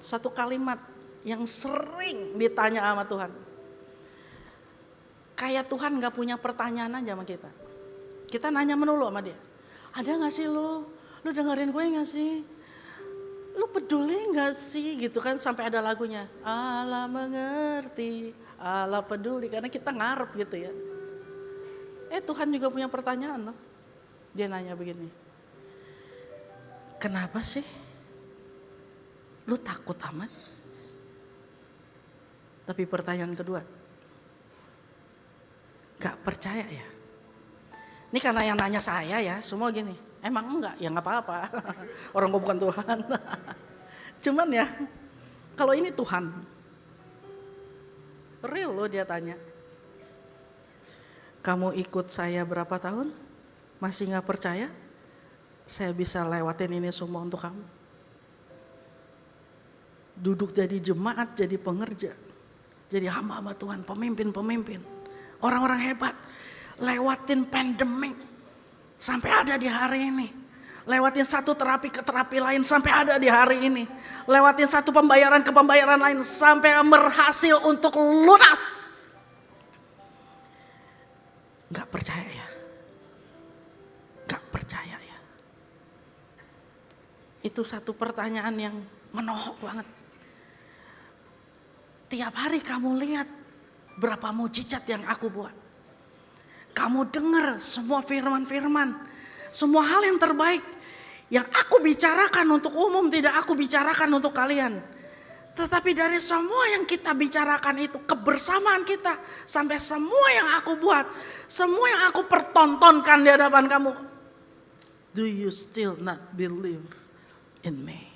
satu kalimat yang sering ditanya sama Tuhan. Kayak Tuhan nggak punya pertanyaan aja sama kita. Kita nanya melulu sama dia. Ada nggak sih lu? Lu dengerin gue nggak sih? Lu peduli gak sih gitu kan, sampai ada lagunya, Allah mengerti, Allah peduli, karena kita ngarep gitu ya. Tuhan juga punya pertanyaan loh. Dia nanya begini, kenapa sih lu takut amat? Tapi pertanyaan kedua, gak percaya ya? Ini karena yang nanya saya ya, semua gini. Emang enggak? Ya enggak apa-apa. Orang gue bukan Tuhan. Cuman ya, kalau ini Tuhan. Real loh dia tanya. Kamu ikut saya berapa tahun? Masih gak percaya? Saya bisa lewatin ini semua untuk kamu. Duduk jadi jemaat, jadi pengerja. Jadi hamba-hamba Tuhan, pemimpin-pemimpin. Orang-orang hebat. Lewatin pandemik. Sampai ada di hari ini. Lewatin satu terapi ke terapi lain sampai ada di hari ini. Lewatin satu pembayaran ke pembayaran lain sampai berhasil untuk lunas. Gak percaya ya? Gak percaya ya? Itu satu pertanyaan yang menohok banget. Tiap hari kamu lihat berapa mujizat yang aku buat. Kamu dengar semua firman-firman, semua hal yang terbaik yang aku bicarakan untuk umum, tidak aku bicarakan untuk kalian. Tetapi dari semua yang kita bicarakan itu, kebersamaan kita, sampai semua yang aku buat, semua yang aku pertontonkan di hadapan kamu, do you still not believe in me?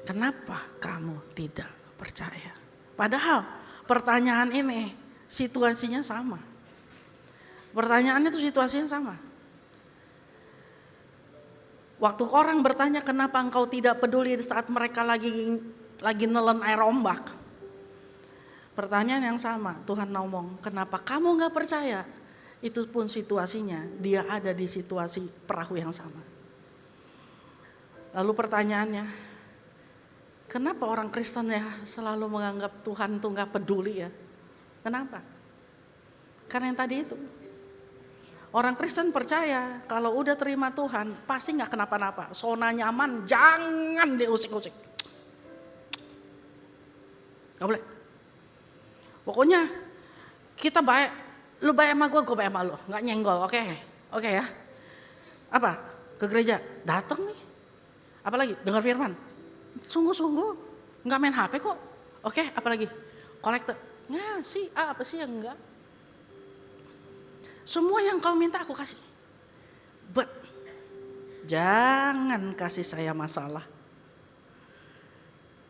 Kenapa kamu tidak percaya? Padahal pertanyaan ini situasinya sama. Pertanyaan itu situasinya sama. Waktu orang bertanya kenapa engkau tidak peduli saat mereka lagi nelen air ombak. Pertanyaan yang sama, Tuhan ngomong, kenapa kamu gak percaya? Itu pun situasinya, dia ada di situasi perahu yang sama. Lalu pertanyaannya, kenapa orang Kristen ya selalu menganggap Tuhan tuh gak peduli ya? Kenapa? Karena yang tadi itu. Orang Kristen percaya kalau udah terima Tuhan pasti gak kenapa-napa. Zona nyaman jangan diusik-usik. Gak boleh. Pokoknya kita baik. Lu baik sama gue baik sama lu. Gak nyenggol, oke? Oke ya. Apa? Ke gereja, datang nih. Apalagi? Dengar firman. Sungguh-sungguh. Gak main HP kok. Oke, apalagi? Kolektor. Ngasih, apa sih yang enggak? Semua yang kau minta aku kasih. But jangan kasih saya masalah.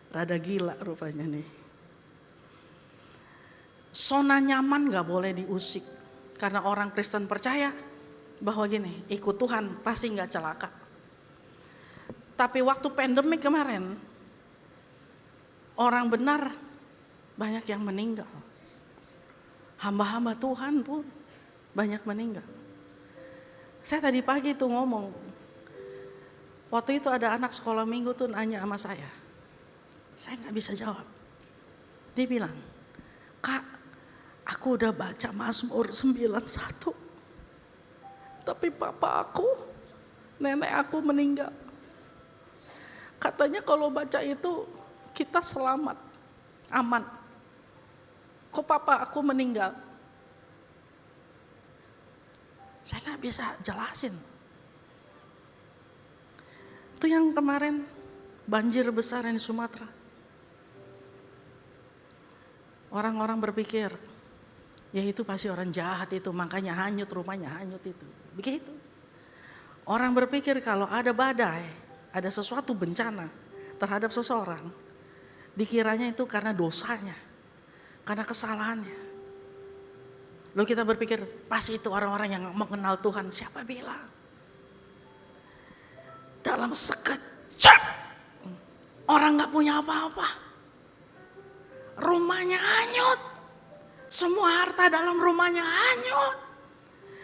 Rada gila rupanya nih. Zona nyaman gak boleh diusik. Karena orang Kristen percaya bahwa gini, ikut Tuhan pasti gak celaka. Tapi waktu pandemik kemarin, orang benar banyak yang meninggal. Hamba-hamba Tuhan pun banyak meninggal. Saya tadi pagi tuh ngomong, waktu itu ada anak sekolah minggu tuh nanya sama saya gak bisa jawab. Dia bilang, Kak, aku udah baca Mazmur 91, tapi papa aku, nenek aku meninggal. Katanya kalau baca itu kita selamat, aman. Kok papa aku meninggal? Saya gak bisa jelasin. Itu yang kemarin banjir besar di Sumatera. Orang-orang berpikir, ya itu pasti orang jahat itu, makanya hanyut rumahnya, hanyut itu. Begitu. Orang berpikir kalau ada badai, ada sesuatu bencana terhadap seseorang, dikiranya itu karena dosanya, karena kesalahannya. Lalu kita berpikir, pasti itu orang-orang yang mengenal Tuhan. Siapa bilang? Dalam sekejap, orang gak punya apa-apa. Rumahnya hanyut. Semua harta dalam rumahnya hanyut.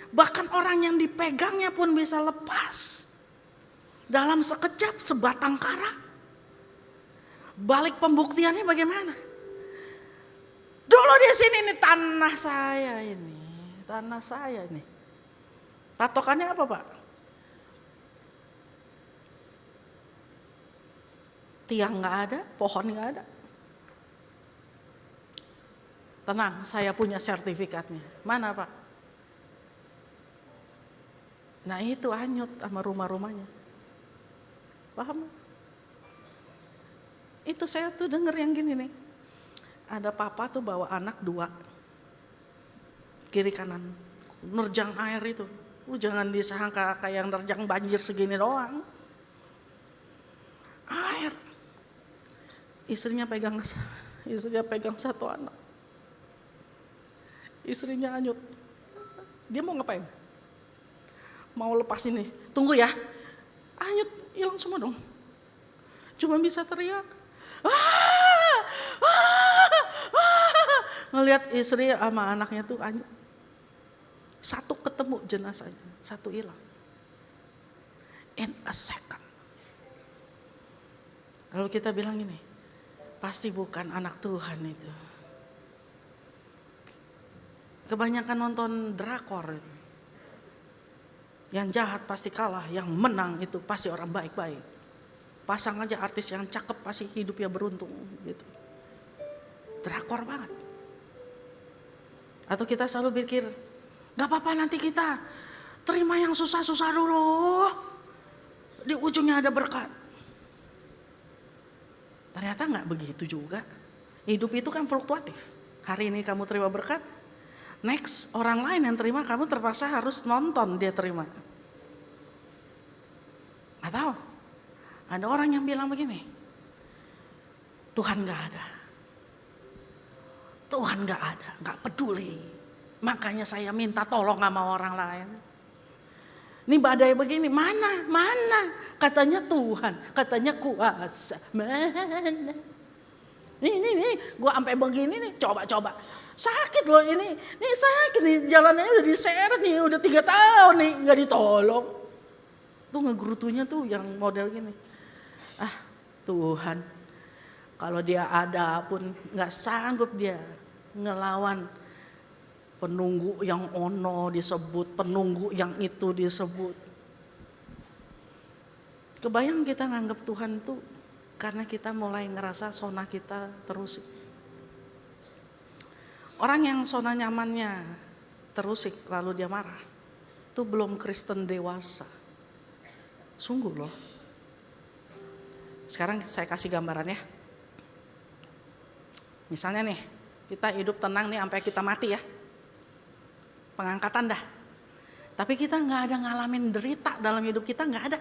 Bahkan orang yang dipegangnya pun bisa lepas. Dalam sekejap, sebatang kara. Balik pembuktiannya bagaimana? Dulu di sini ini tanah saya ini. Patokannya apa, Pak? Tiang nggak ada, pohon nggak ada. Tenang, saya punya sertifikatnya. Mana, Pak? Nah itu hanyut sama rumah-rumahnya. Paham? Itu saya tuh denger yang gini nih. Ada papa tuh bawa anak 2, kiri kanan, nerjang air itu. Jangan disangka kayak yang nerjang banjir segini doang. Air. Istrinya pegang 1 anak. Istrinya hanyut. Dia mau ngapain? Mau lepas ini. Tunggu ya. Hanyut, hilang semua dong. Cuma bisa teriak. Ngelihat istri sama anaknya tuh hanyut. 1 ketemu jenazahnya, 1 hilang. In a second. Lalu kita bilang gini, pasti bukan anak Tuhan itu. Kebanyakan nonton drakor itu. Yang jahat pasti kalah, yang menang itu pasti orang baik-baik. Pasang aja artis yang cakep pasti hidupnya beruntung gitu. Drakor banget. Atau kita selalu pikir, gak apa-apa nanti kita terima yang susah-susah dulu. Di ujungnya ada berkat. Ternyata nggak begitu juga. Hidup itu kan fluktuatif. Hari ini kamu terima berkat, next orang lain yang terima kamu terpaksa harus nonton dia terima. Atau ada orang yang bilang begini, Tuhan gak ada. Tuhan gak ada, gak peduli. Makanya saya minta tolong sama orang lain. Ini badai begini, mana? Katanya Tuhan, katanya kuasa. Mana? Nih, gue sampai begini nih, coba. Sakit loh ini sakit nih, jalannya udah diseret nih, udah 3 tahun nih, gak ditolong. Tuh ngegerutunya tuh yang model gini. Tuhan, kalau dia ada pun gak sanggup dia ngelawan penunggu yang ono disebut, penunggu yang itu disebut. Kebayang kita nganggap Tuhan tuh karena kita mulai ngerasa zona kita terusik. Orang yang zona nyamannya terusik lalu dia marah, itu belum Kristen dewasa. Sungguh loh. Sekarang saya kasih gambaran ya. Misalnya nih, kita hidup tenang nih sampai kita mati ya. Pengangkatan dah. Tapi kita gak ada ngalamin derita dalam hidup kita, gak ada.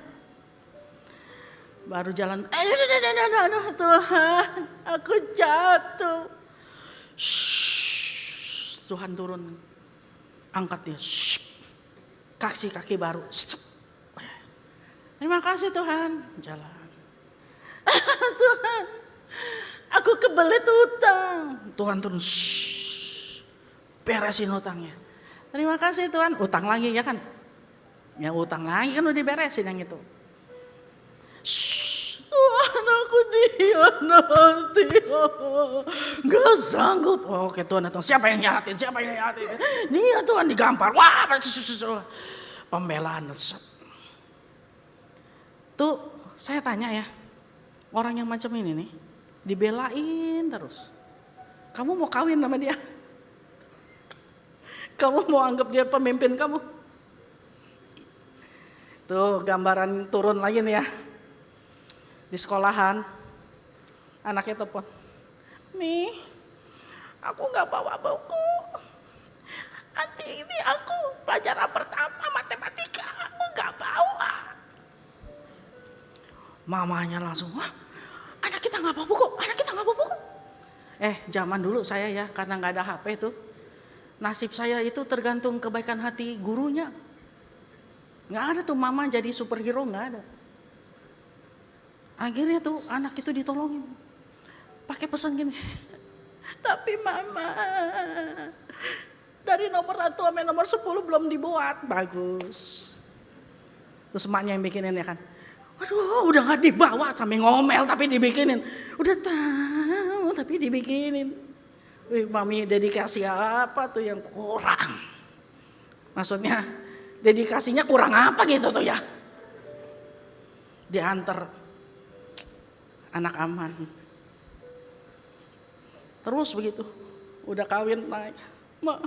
Baru jalan, Tuhan, aku jatuh. Shhh, Tuhan turun, angkat dia, kasih kaki baru. Terima kasih Tuhan, jalan. Tuhan, aku kebelet utang. Tuhan turun, beresin utangnya. Terima kasih Tuhan, utang lagi ya kan? Ya utang lagi kan udah diberesin yang itu. Tuhan aku dihianati, gak sanggup. Oke Tuhan datang, siapa yang nyalatin? Dia Tuhan digampar, wah pembelaan. Tuh saya tanya ya, orang yang macam ini nih, dibelain terus. Kamu mau kawin sama dia? Kamu mau anggap dia pemimpin kamu? Tuh gambaran turun lagi nih ya. Di sekolahan, anaknya telepon. Nih, aku gak bawa buku. Nanti ini aku pelajaran pertama matematika, aku gak bawa. Mamanya langsung, wah anak kita gak bawa buku. Zaman dulu saya ya, karena gak ada HP tuh. Nasib saya itu tergantung kebaikan hati gurunya. Gak ada tuh mama jadi superhero, gak ada. Akhirnya tuh anak itu ditolongin. Pakai pesan gini. Tapi mama, dari nomor 1 sampai nomor 10 belum dibuat. Bagus. Terus emaknya yang bikinin ya kan. Waduh udah gak dibawa, sampai ngomel tapi dibikinin. Udah tahu tapi dibikinin. Wih mami dedikasi apa tuh yang kurang? Maksudnya dedikasinya kurang apa gitu tuh ya? Diantar anak aman. Terus begitu, udah kawin naik. Ma,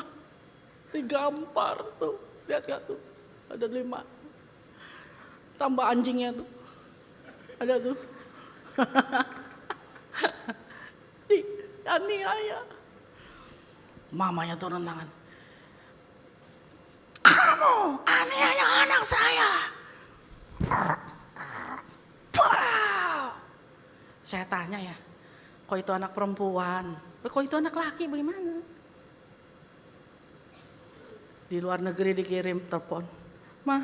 digampar tuh, lihat gak tuh, ada 5. Tambah anjingnya tuh, ada tuh. Dianiaya. Mamanya turun tangan. Kamu aniaya anak saya. Saya tanya ya, kok itu anak perempuan? Kok itu anak laki bagaimana? Di luar negeri dikirim telepon. Ma,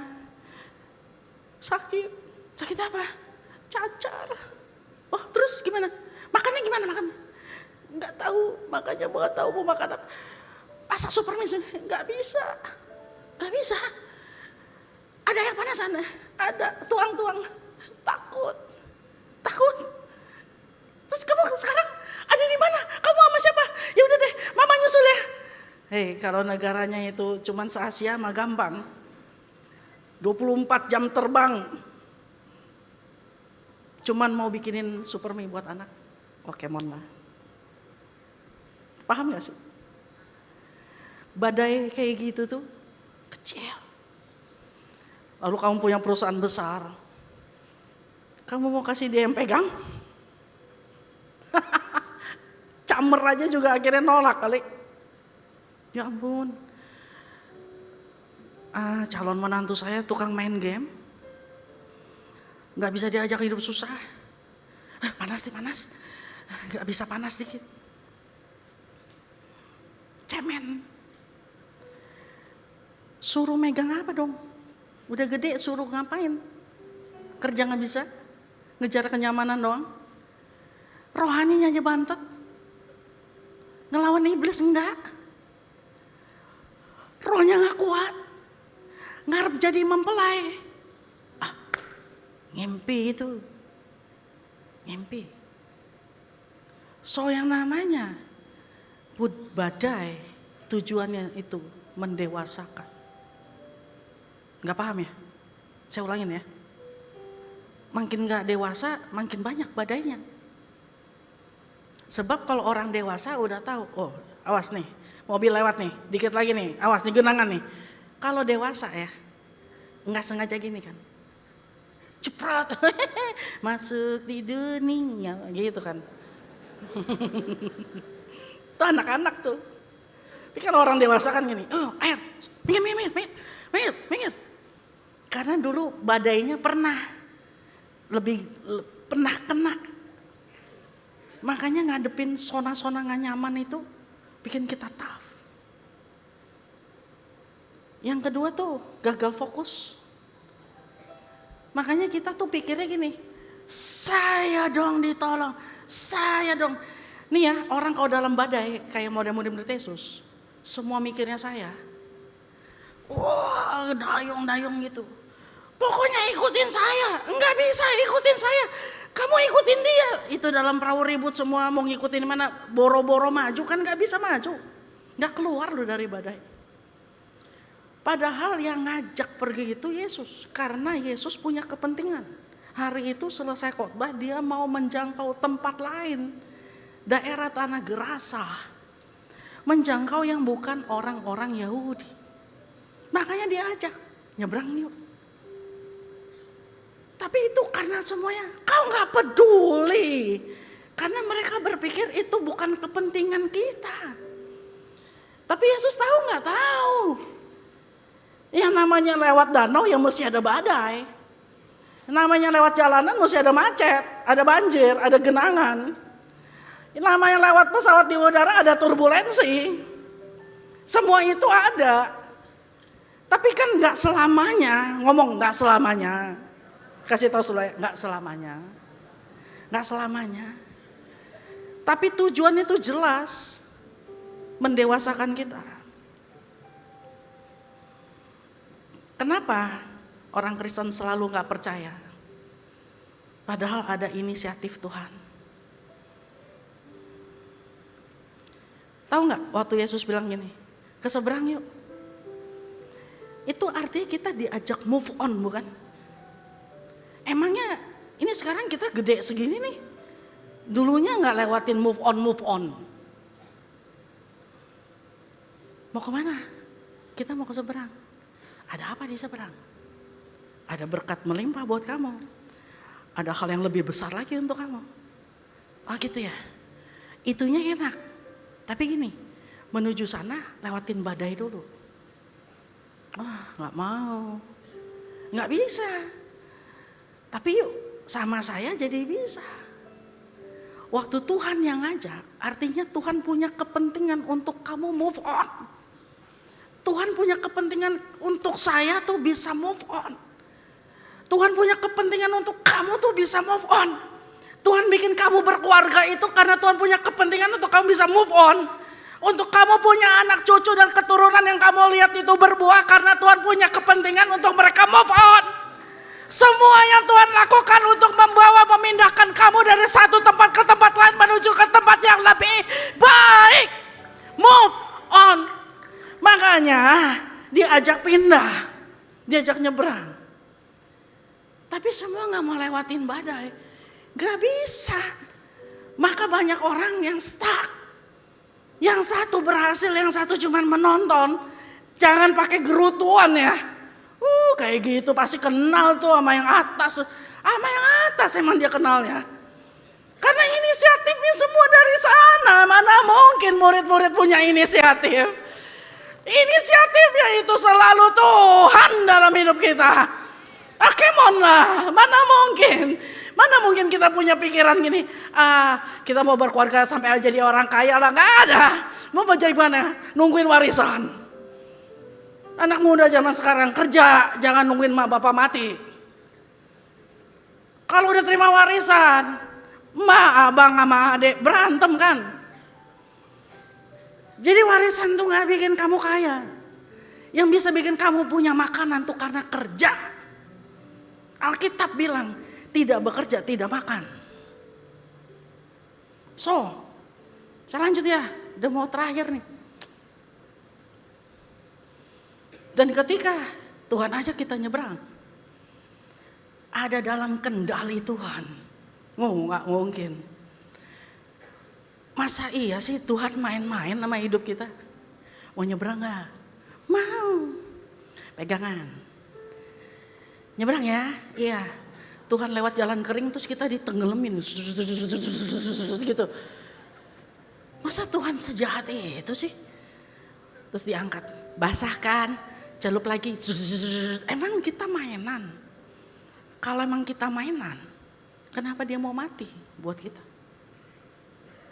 sakit apa? Cacar. Oh terus gimana? Makannya gimana makan? Nggak tahu, makanya mau tahu mau makan apa. Masak superman, nggak bisa. Ada air panas sana, ada tuang. Takut. Terus kamu sekarang ada di mana? Kamu sama siapa? Ya udah deh, mama nyusul ya. Hei, kalau negaranya itu cuman se-Asia mah gampang. 24 jam terbang. Cuman mau bikinin supermie buat anak. Pokemon lah. Paham gak sih? Badai kayak gitu tuh kecil. Lalu kamu punya perusahaan besar. Kamu mau kasih dia yang pegang? camer aja juga akhirnya nolak kali. Ya ampun. Calon menantu saya tukang main game. Gak bisa diajak hidup susah. Panas nih, panas. Gak bisa panas dikit. Cemen. Suruh megang apa dong? Udah gede suruh ngapain? Kerja gak bisa? Ngejar kenyamanan doang? Rohaninya aja bantet. Ngelawan iblis enggak. Rohnya gak kuat. Ngarep jadi mempelai. Ngimpi itu. Ngimpi. So yang namanya badai tujuannya itu mendewasakan. Gak paham ya? Saya ulangin ya. Makin gak dewasa makin banyak badainya. Sebab kalau orang dewasa udah tahu, oh awas nih mobil lewat nih, dikit lagi nih, awas nih genangan nih. Kalau dewasa ya, nggak sengaja gini kan, ceprot, masuk di dunia, gitu kan. Itu anak-anak tuh. Tapi kalau orang dewasa kan gini, oh air, minggir. Karena dulu badainya pernah kena. Makanya ngadepin zona-zona gak nyaman itu bikin kita tough. Yang kedua tuh gagal fokus. Makanya kita tuh pikirnya gini, saya dong ditolong, saya dong. Nih ya orang kalau dalam badai kayak model-model Yesus, semua mikirnya saya. Wah dayung-dayung gitu. Pokoknya ikutin saya, nggak bisa ikutin saya. Kamu ikutin dia. Itu dalam perahu ribut semua mau ngikutin mana, boro-boro maju kan nggak bisa maju. Nggak keluar loh dari badai. Padahal yang ngajak pergi itu Yesus. Karena Yesus punya kepentingan. Hari itu selesai khotbah dia mau menjangkau tempat lain. Daerah tanah Gerasa. Menjangkau yang bukan orang-orang Yahudi. Makanya dia ajak, nyebrang yuk. Tapi itu karena semuanya, kau gak peduli. Karena mereka berpikir itu bukan kepentingan kita. Tapi Yesus tahu gak tahu. Yang namanya lewat danau ya mesti ada badai. Namanya lewat jalanan mesti ada macet, ada banjir, ada genangan. Namanya lewat pesawat di udara ada turbulensi. Semua itu ada. Tapi kan gak selamanya, ngomong gak selamanya. Kasih tahu Sulaya, gak selamanya. Gak selamanya. Tapi tujuan itu jelas. Mendewasakan kita. Kenapa orang Kristen selalu gak percaya? Padahal ada inisiatif Tuhan. Tahu gak waktu Yesus bilang gini, ke seberang yuk. Itu artinya kita diajak move on bukan? Emangnya ini sekarang kita gede segini nih. Dulunya gak lewatin move on. Mau kemana? Kita mau ke seberang. Ada apa di seberang? Ada berkat melimpah buat kamu. Ada hal yang lebih besar lagi untuk kamu. Oh gitu ya. Itunya enak. Tapi gini, menuju sana lewatin badai dulu. Gak mau. Gak bisa. Tapi yuk sama saya jadi bisa. Waktu Tuhan yang ngajak, artinya Tuhan punya kepentingan untuk kamu move on. Tuhan punya kepentingan untuk saya tuh bisa move on. Tuhan punya kepentingan untuk kamu tuh bisa move on. Tuhan bikin kamu berkeluarga itu karena Tuhan punya kepentingan untuk kamu bisa move on. Untuk kamu punya anak cucu dan keturunan yang kamu lihat itu berbuah karena Tuhan punya kepentingan untuk mereka move on. Semua yang Tuhan lakukan untuk memindahkan kamu dari satu tempat ke tempat lain menuju ke tempat yang lebih baik. Move on. Makanya diajak pindah, diajak nyebrang. Tapi semua gak mau lewatin badai. Gak bisa. Maka banyak orang yang stuck. Yang satu berhasil, yang satu cuma menonton. Jangan pakai gerutuan ya. Kayak gitu pasti kenal tuh sama yang atas. Sama yang atas emang dia kenalnya. Karena inisiatifnya semua dari sana. Mana mungkin murid-murid punya inisiatif? Inisiatifnya itu selalu Tuhan dalam hidup kita. Come on lah, mana mungkin kita punya pikiran gini, kita mau berkeluarga sampai jadi orang kaya lah, nggak ada. Mau jadi mana? Nungguin warisan. Anak muda zaman sekarang kerja, jangan nungguin mak bapak mati. Kalau udah terima warisan, mak, abang sama adik berantem kan. Jadi warisan tuh gak bikin kamu kaya. Yang bisa bikin kamu punya makanan tuh karena kerja. Alkitab bilang, tidak bekerja, tidak makan. So, saya lanjut ya, udah mau terakhir nih. Dan ketika Tuhan ajak kita nyebrang, ada dalam kendali Tuhan. Gak mungkin. Masa iya sih Tuhan main-main sama hidup kita? Mau nyebrang gak? Mau. Pegangan. Nyebrang ya? Iya. Tuhan lewat jalan kering terus kita ditenggelamin. Gitu. Masa Tuhan sejahat itu sih? Terus diangkat. Basahkan. Celup lagi. Emang kita mainan? Kalau emang kita mainan, kenapa dia mau mati buat kita?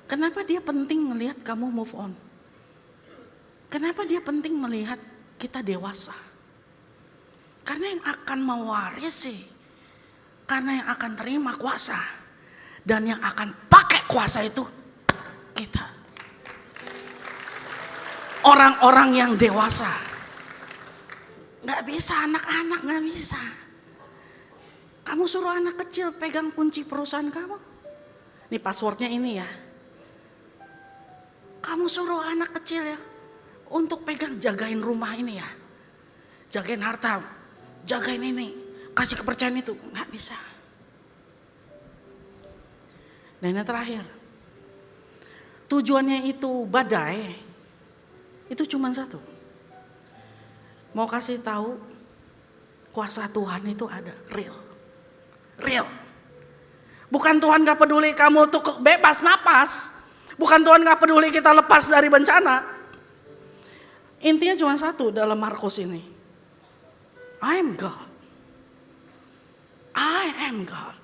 Kenapa dia penting melihat kamu move on? Kenapa dia penting melihat kita dewasa? Karena yang akan mewarisi, karena yang akan terima kuasa, dan yang akan pakai kuasa itu kita. Orang-orang yang dewasa. Gak bisa, anak-anak gak bisa. Kamu suruh anak kecil pegang kunci perusahaan kamu. Ini passwordnya ini ya. Kamu suruh anak kecil ya untuk pegang, jagain rumah ini ya. Jagain harta, jagain ini. Kasih kepercayaan itu, gak bisa. Dan yang terakhir. Tujuannya itu badai. Itu cuma satu. Mau kasih tahu kuasa Tuhan itu ada, real. Bukan Tuhan gak peduli kamu tuh bebas napas. Bukan Tuhan gak peduli kita lepas dari bencana. Intinya cuma satu dalam Markus ini. I am God. I am God.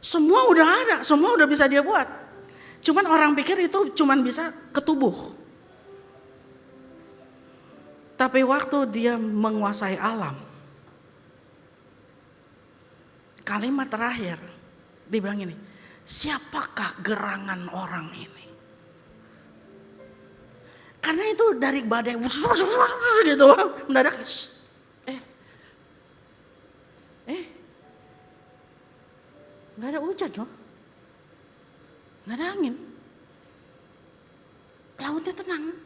Semua udah ada, semua udah bisa dia buat. Cuman orang pikir itu cuman bisa ke tubuh. Tapi waktu dia menguasai alam, kalimat terakhir, dia bilang ini, siapakah gerangan orang ini? Karena itu dari badai, gitu, mendadak, nggak ada hujan loh, nggak ada angin, lautnya tenang.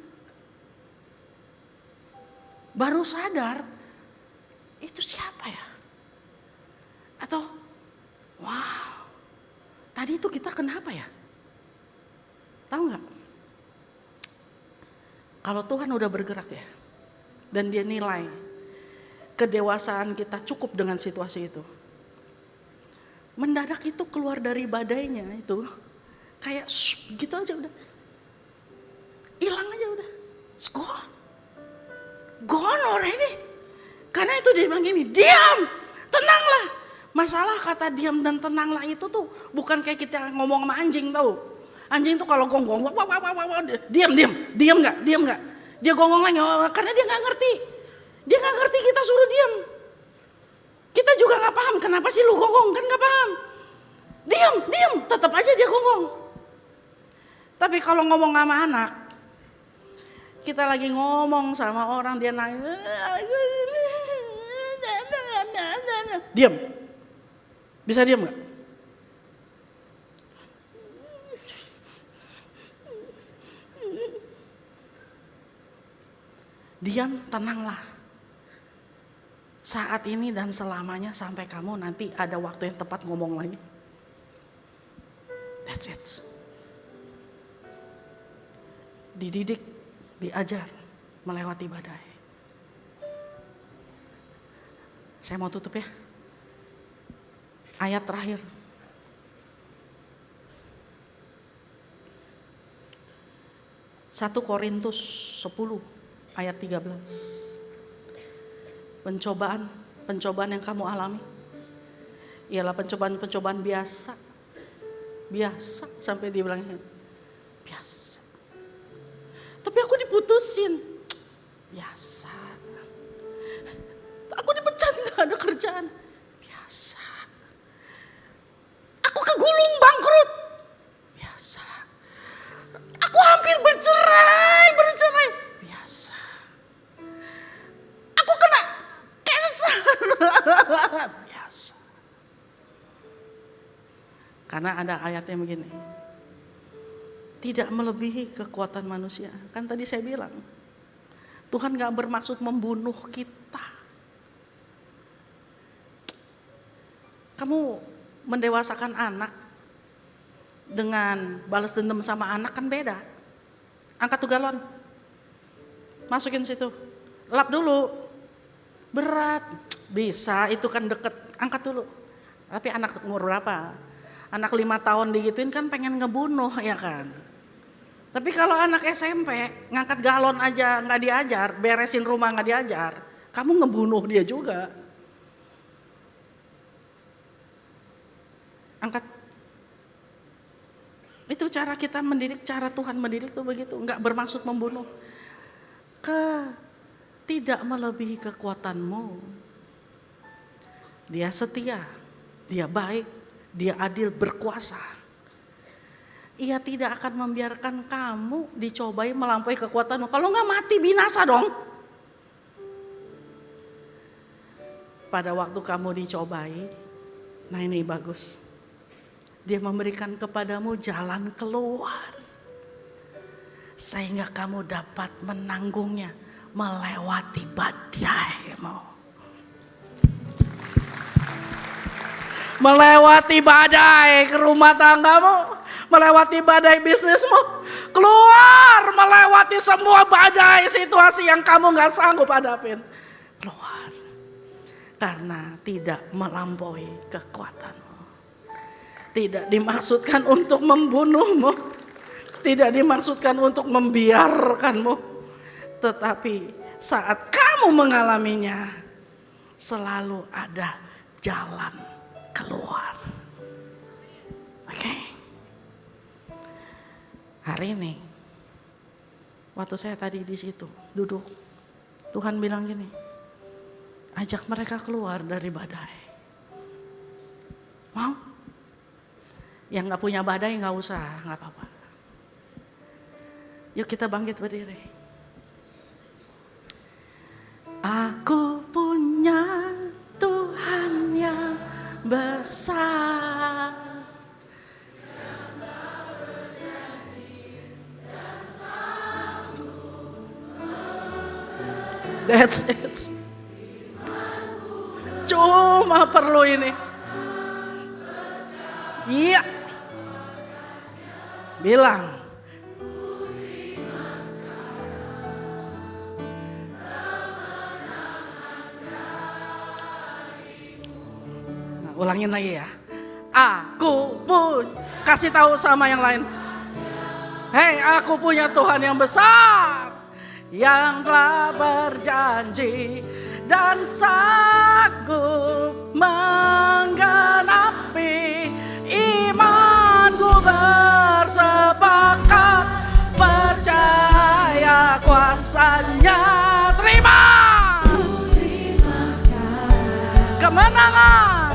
Baru sadar, itu siapa ya? Atau, wow, tadi itu kita kenapa ya? Tahu nggak? Kalau Tuhan udah bergerak ya, dan dia nilai kedewasaan kita cukup dengan situasi itu. Mendadak itu keluar dari badainya itu, kayak gitu aja udah. Hilang aja udah, it's gone. Gone already. Karena itu dia bilang gini, diam, tenanglah. Masalah kata diam dan tenanglah itu tuh bukan kayak kita ngomong sama anjing tahu. Anjing tuh kalau gonggong, diam nggak? Dia gonggong lagi karena dia nggak ngerti. Dia nggak ngerti kita suruh diam. Kita juga nggak paham kenapa sih lu gonggong, kan nggak paham. Diam, tetap aja dia gonggong. Tapi kalau ngomong sama anak, kita lagi ngomong sama orang dia nangis, diam. Bisa diam nggak? Diam, tenanglah. Saat ini dan selamanya sampai kamu nanti ada waktu yang tepat ngomong lagi. That's it. Dididik, diajar melewati badai. Saya mau tutup ya. Ayat terakhir. 1 Korintus 10 ayat 13. Pencobaan yang kamu alami ialah pencobaan biasa. Biasa sampai dibilangnya biasa. Tapi aku diputusin. Biasa. Aku dipecat, gak ada kerjaan. Biasa. Aku kegulung bangkrut. Biasa. Aku hampir bercerai. Biasa. Aku kena cancer. Biasa. Karena ada ayatnya begini. Tidak melebihi kekuatan manusia. Kan tadi saya bilang, Tuhan gak bermaksud membunuh kita. Kamu mendewasakan anak dengan balas dendam sama anak kan beda. Angkat tuh galon, masukin situ, lap dulu. Berat, bisa itu kan deket, angkat dulu. Tapi anak umur berapa? Anak 5 tahun digituin kan pengen ngebunuh ya kan. Tapi kalau anak SMP ngangkat galon aja gak diajar, beresin rumah gak diajar, kamu ngebunuh dia juga. Angkat. Itu cara kita mendidik, cara Tuhan mendidik tuh begitu, gak bermaksud membunuh. Tidak melebihi kekuatanmu. Dia setia, dia baik, dia adil, berkuasa. Ia tidak akan membiarkan kamu dicobai melampaui kekuatanmu. Kalau enggak mati binasa dong. Pada waktu kamu dicobai, nah ini bagus. Dia memberikan kepadamu jalan keluar. Sehingga kamu dapat menanggungnya, melewati badaimu. Melewati badai ke rumah tanggamu, melewati badai bisnismu, keluar melewati semua badai situasi yang kamu gak sanggup hadapin. Keluar, karena tidak melampaui kekuatanmu. Tidak dimaksudkan untuk membunuhmu, tidak dimaksudkan untuk membiarkanmu, tetapi saat kamu mengalaminya, selalu ada jalan keluar. Oke. Hari ini, waktu saya tadi di situ duduk, Tuhan bilang gini, ajak mereka keluar dari badai. Mau? Yang nggak punya badai nggak usah, nggak apa-apa. Yuk kita bangkit berdiri. Aku punya Tuhan yang besar, that's it. Cuma perlu ini. Iya. Bilang. Nah, ulangin lagi ya. Aku pun kasih tahu sama yang lain. Hei, aku punya Tuhan yang besar, yang telah berjanji dan sanggup menggenapi. Imanku bersepakat, percaya kuasanya. Terima kemenangan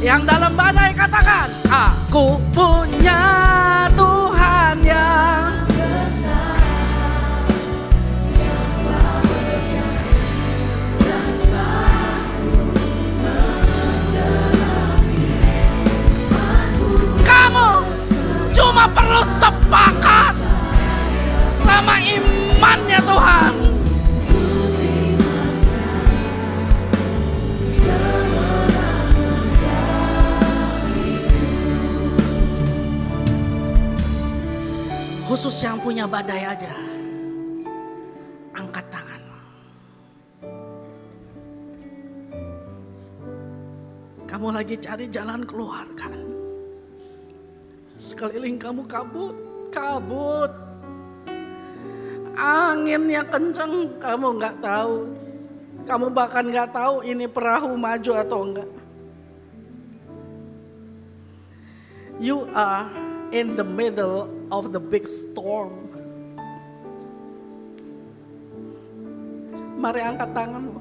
yang dalam badai. Katakan, aku punya Tuhan yang besar, yang telah berjanji dan sanggup menggenapi. Kamu cuma perlu sepakat sama imannya Tuhan. Khusus yang punya badai aja, angkat tangan. Kamu lagi cari jalan keluar kan? Sekeliling kamu kabut, kabut. Angin yang kencang kamu nggak tahu. Kamu bahkan nggak tahu ini perahu maju atau enggak. You are in the middle of the big storm. Mari angkat tanganmu.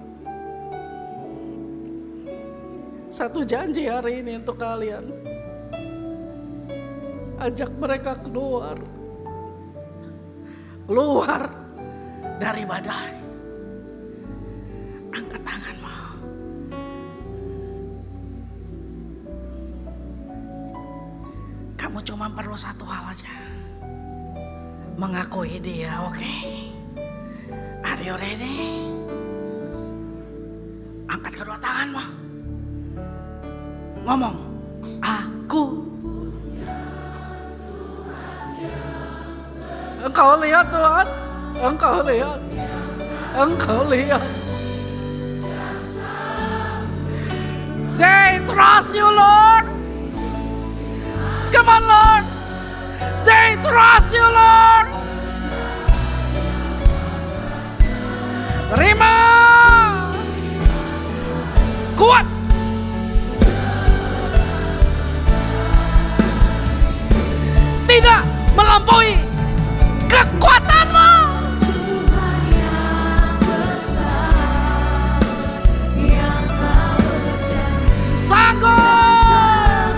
Satu janji hari ini untuk kalian. Ajak mereka keluar. Keluar dari badai. Angkat tanganmu. Kamu cuma perlu satu hal aja. Mengakui dia, oke? Are you ready? Angkat kedua tanganmu. Ngomong, aku. Engkau lihat Tuhan, Engkau lihat, Engkau lihat. They trust you, Lord. Come on, Lord. They trust you, Lord. Terima. Kuat. Tidak melampaui kekuatanmu. Tuhan yang besar, yang tak berjanji, Sanggup.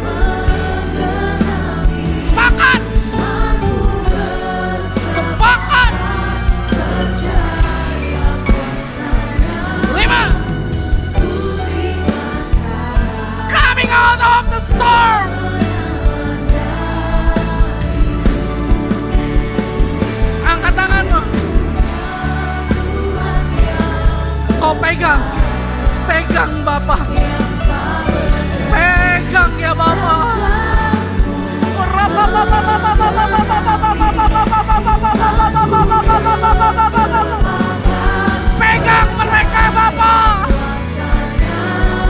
menggenapi Sepakat. aku Sepakat. percaya kuasanya. Terima. Ku terima sekarang Coming out of the storm. Angkat tanganmu. Kau pegang. Pegang Bapak. Pegang ya Bapak. Pegang mereka Bapak.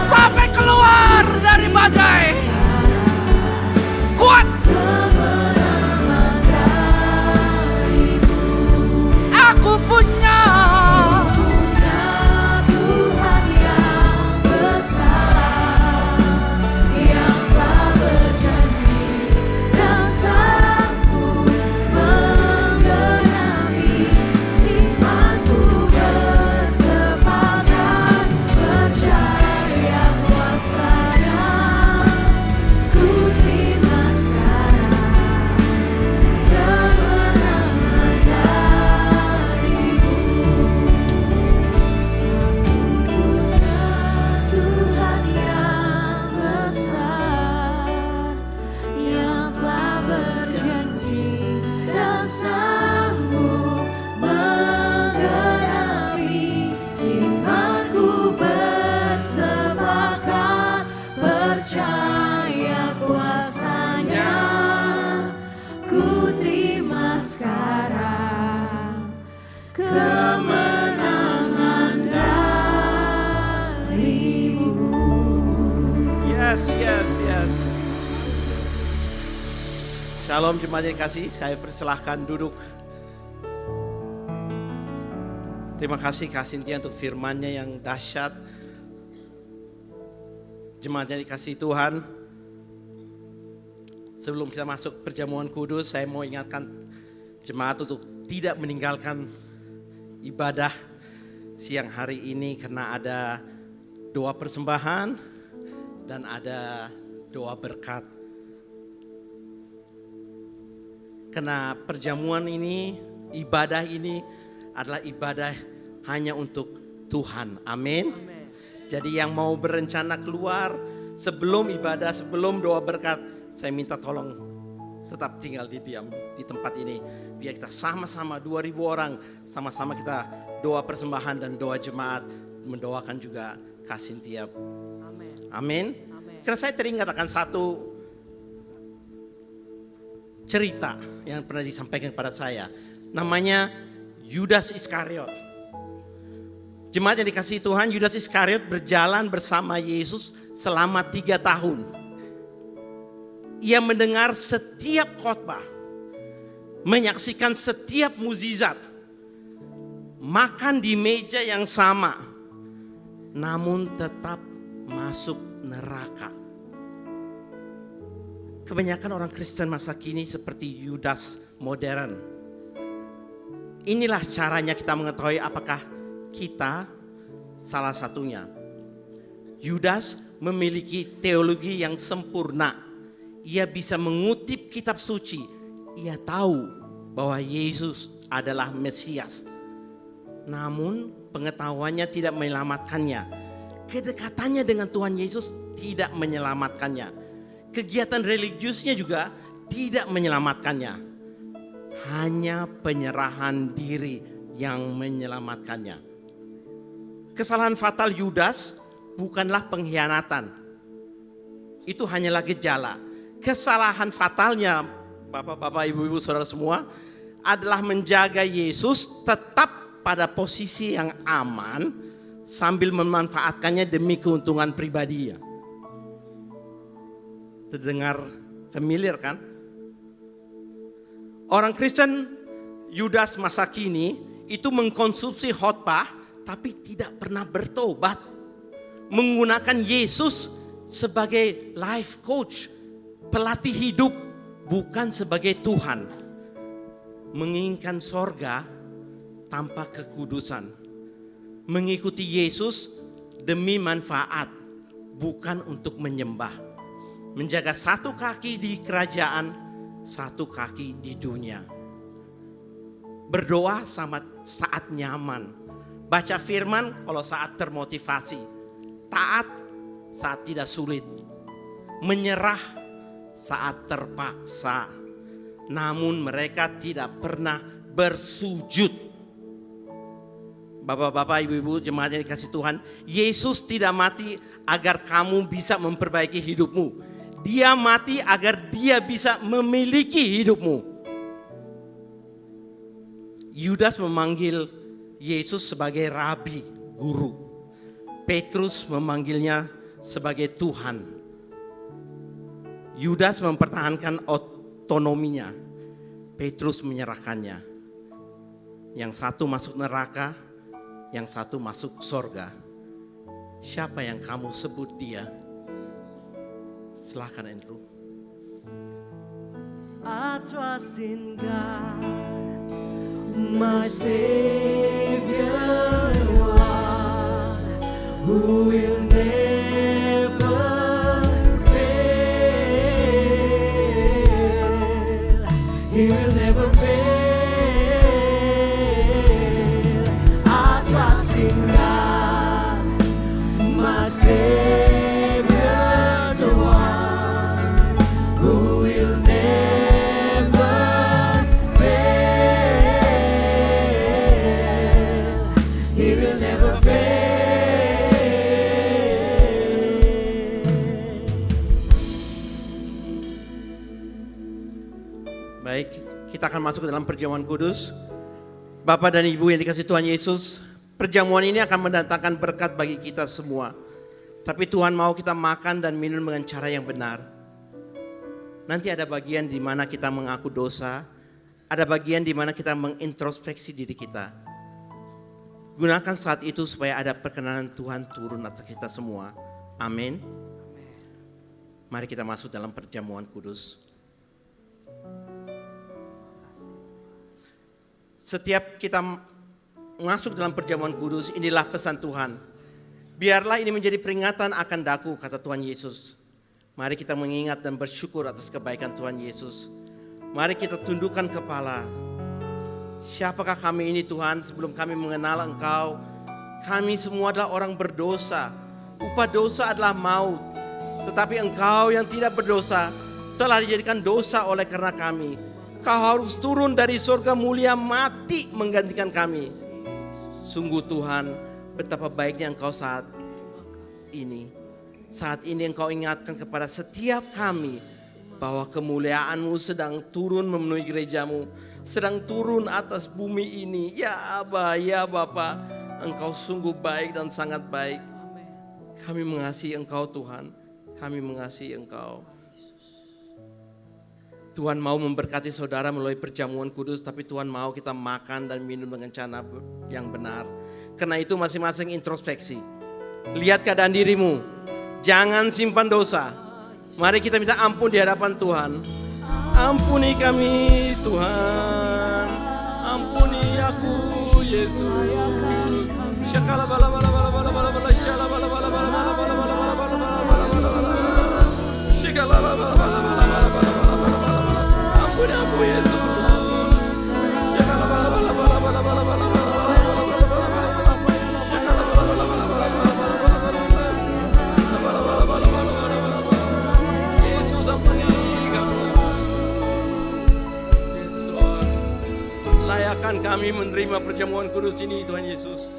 Sampai keluar dari badai. Kuat. Aku punya. Tuhan yang besar, yang tak berjanji dan sanggup menggenapi imanku bersepakat percaya kuasanya. Ku terima sekarang kemenangan darimu. Tuhan yang besar, yang telah berjanji dan sanggup menggenapi imanku bersepakat percaya kuasanya. Ku terima sekarang kemenangan darimu. Yes, yes, yes. Shalom jemaat yang kasih, saya persilahkan duduk. Terima kasih Kak Cynthia untuk firman-Nya yang dahsyat. Jemaat yang dikasihi Tuhan, sebelum kita masuk perjamuan kudus, saya mau ingatkan jemaat untuk tidak meninggalkan ibadah siang hari ini karena ada doa persembahan dan ada doa berkat. Karena perjamuan ini, ibadah ini adalah ibadah hanya untuk Tuhan. Amin. Jadi yang mau berencana keluar sebelum ibadah, sebelum doa berkat, saya minta tolong tetap tinggal di tempat ini. Biar kita sama-sama 2.000 orang, sama-sama kita doa persembahan dan doa jemaat, mendoakan juga Kak Cynthia. Amin. Karena saya teringat akan satu cerita yang pernah disampaikan kepada saya. Namanya Yudas Iskariot. Jemaat yang dikasihi Tuhan, Yudas Iskariot berjalan bersama Yesus selama 3 tahun. Ia mendengar setiap khotbah, menyaksikan setiap mukjizat, makan di meja yang sama, namun tetap masuk neraka. Kebanyakan orang Kristen masa kini seperti Yudas modern. Inilah caranya kita mengetahui apakah kita salah satunya. Yudas memiliki teologi yang sempurna. Ia bisa mengutip kitab suci. Ia tahu bahwa Yesus adalah Mesias. Namun pengetahuannya tidak menyelamatkannya. Kedekatannya dengan Tuhan Yesus tidak menyelamatkannya. Kegiatan religiusnya juga tidak menyelamatkannya. Hanya penyerahan diri yang menyelamatkannya. Kesalahan fatal Yudas bukanlah pengkhianatan. Itu hanyalah gejala. Kesalahan fatalnya, bapak-bapak, ibu-ibu, saudara semua, adalah menjaga Yesus tetap pada posisi yang aman sambil memanfaatkannya demi keuntungan pribadinya. Terdengar familiar kan? Orang Kristen Yudas masa kini itu mengkonsumsi khotbah tapi tidak pernah bertobat. Menggunakan Yesus sebagai life coach, pelatih hidup, bukan sebagai Tuhan. Menginginkan sorga tanpa kekudusan. Mengikuti Yesus demi manfaat, bukan untuk menyembah. Menjaga satu kaki di kerajaan, satu kaki di dunia. Berdoa saat nyaman. Baca firman kalau saat termotivasi. Taat saat tidak sulit. Menyerah saat terpaksa. Namun mereka tidak pernah bersujud. Bapak-bapak, ibu-ibu, jemaat yang dikasih Tuhan, Yesus tidak mati agar kamu bisa memperbaiki hidupmu. Dia mati agar dia bisa memiliki hidupmu. Yudas memanggil Yesus sebagai rabi, guru. Petrus memanggilnya sebagai Tuhan. Yudas mempertahankan otonominya. Petrus menyerahkannya. Yang satu masuk neraka, yang satu masuk sorga. Siapa yang kamu sebut dia? Silakan Andrew. I trust in God, my Savior, one who will never fail. He will never fail. I trust in God, my Savior. Baik, kita akan masuk ke dalam perjamuan kudus. Bapak dan Ibu yang dikasih Tuhan Yesus, perjamuan ini akan mendatangkan berkat bagi kita semua. Tapi Tuhan mau kita makan dan minum dengan cara yang benar. Nanti ada bagian di mana kita mengaku dosa, ada bagian di mana kita mengintrospeksi diri kita. Gunakan saat itu supaya ada perkenanan Tuhan turun atas kita semua. Amin. Mari kita masuk dalam perjamuan kudus. Setiap kita masuk dalam perjamuan kudus, inilah pesan Tuhan. Biarlah ini menjadi peringatan akan daku, kata Tuhan Yesus. Mari kita mengingat dan bersyukur atas kebaikan Tuhan Yesus. Mari kita tundukkan kepala. Siapakah kami ini Tuhan sebelum kami mengenal Engkau? Kami semua adalah orang berdosa. Upah dosa adalah maut. Tetapi Engkau yang tidak berdosa telah dijadikan dosa oleh karena kami. Kau harus turun dari surga mulia mati menggantikan kami. Sungguh Tuhan, betapa baiknya Engkau saat ini. Saat ini Engkau ingatkan kepada setiap kami bahwa kemuliaan-Mu sedang turun memenuhi gereja-Mu, sedang turun atas bumi ini. Ya Aba, ya Bapa, Engkau sungguh baik dan sangat baik. Kami mengasihi Engkau Tuhan, kami mengasihi Engkau. Tuhan mau memberkati saudara melalui perjamuan kudus, tapi Tuhan mau kita makan dan minum dengan cara yang benar. Karena itu masing-masing introspeksi. Lihat keadaan dirimu. Jangan simpan dosa. Mari kita minta ampun di hadapan Tuhan. Ampuni kami Tuhan. Ampuni aku Yesus. Syakala bala bala bala bala bala bala syala bala bala bala bala bala bala bala bala bala bala bala. Syakala bala bala bala bala bala bala bala. Ampuni aku Yesus. Syakala bala bala bala bala bala bala bala. Layakkan kami menerima perjamuan kudus ini Tuhan Yesus.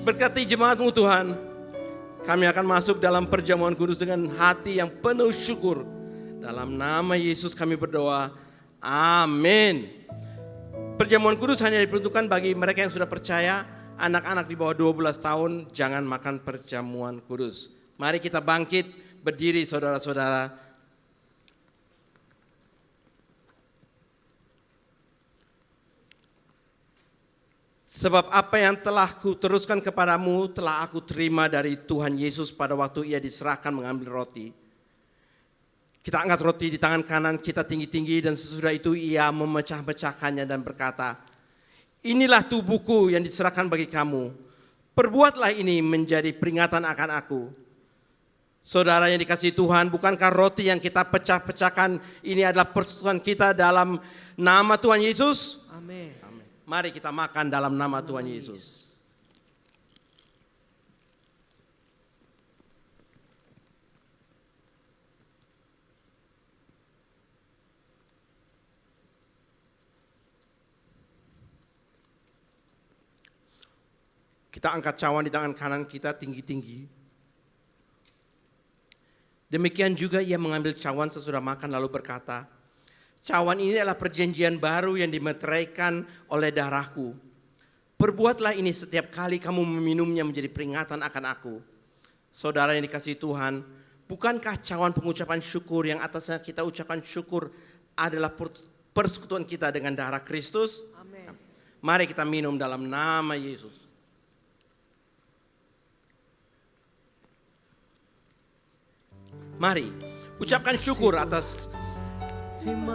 Berkati jemaat-Mu Tuhan. Kami akan masuk dalam perjamuan kudus dengan hati yang penuh syukur. Dalam nama Yesus kami berdoa. Amin. Perjamuan kudus hanya diperuntukkan bagi mereka yang sudah percaya. Anak-anak di bawah 12 tahun jangan makan perjamuan kudus. Mari kita bangkit, berdiri saudara-saudara. Sebab apa yang telah kuteruskan kepadamu telah aku terima dari Tuhan Yesus pada waktu ia diserahkan mengambil roti. Kita angkat roti di tangan kanan kita tinggi-tinggi dan sesudah itu ia memecah-mecahkannya dan berkata, inilah tubuhku yang diserahkan bagi kamu. Perbuatlah ini menjadi peringatan akan aku. Saudara yang dikasihi Tuhan, bukankah roti yang kita pecah-pecahkan ini adalah persekutuan kita dalam nama Tuhan Yesus? Amin. Mari kita makan dalam nama Tuhan Yesus. Kita angkat cawan di tangan kanan kita tinggi-tinggi. Demikian juga ia mengambil cawan sesudah makan lalu berkata, cawan ini adalah perjanjian baru yang dimeteraikan oleh darahku. Perbuatlah ini setiap kali kamu meminumnya menjadi peringatan akan aku. Saudara yang dikasihi Tuhan, bukankah cawan pengucapan syukur yang atasnya kita ucapkan syukur adalah persekutuan kita dengan darah Kristus? Amin. Mari kita minum dalam nama Yesus. Mari ucapkan syukur atas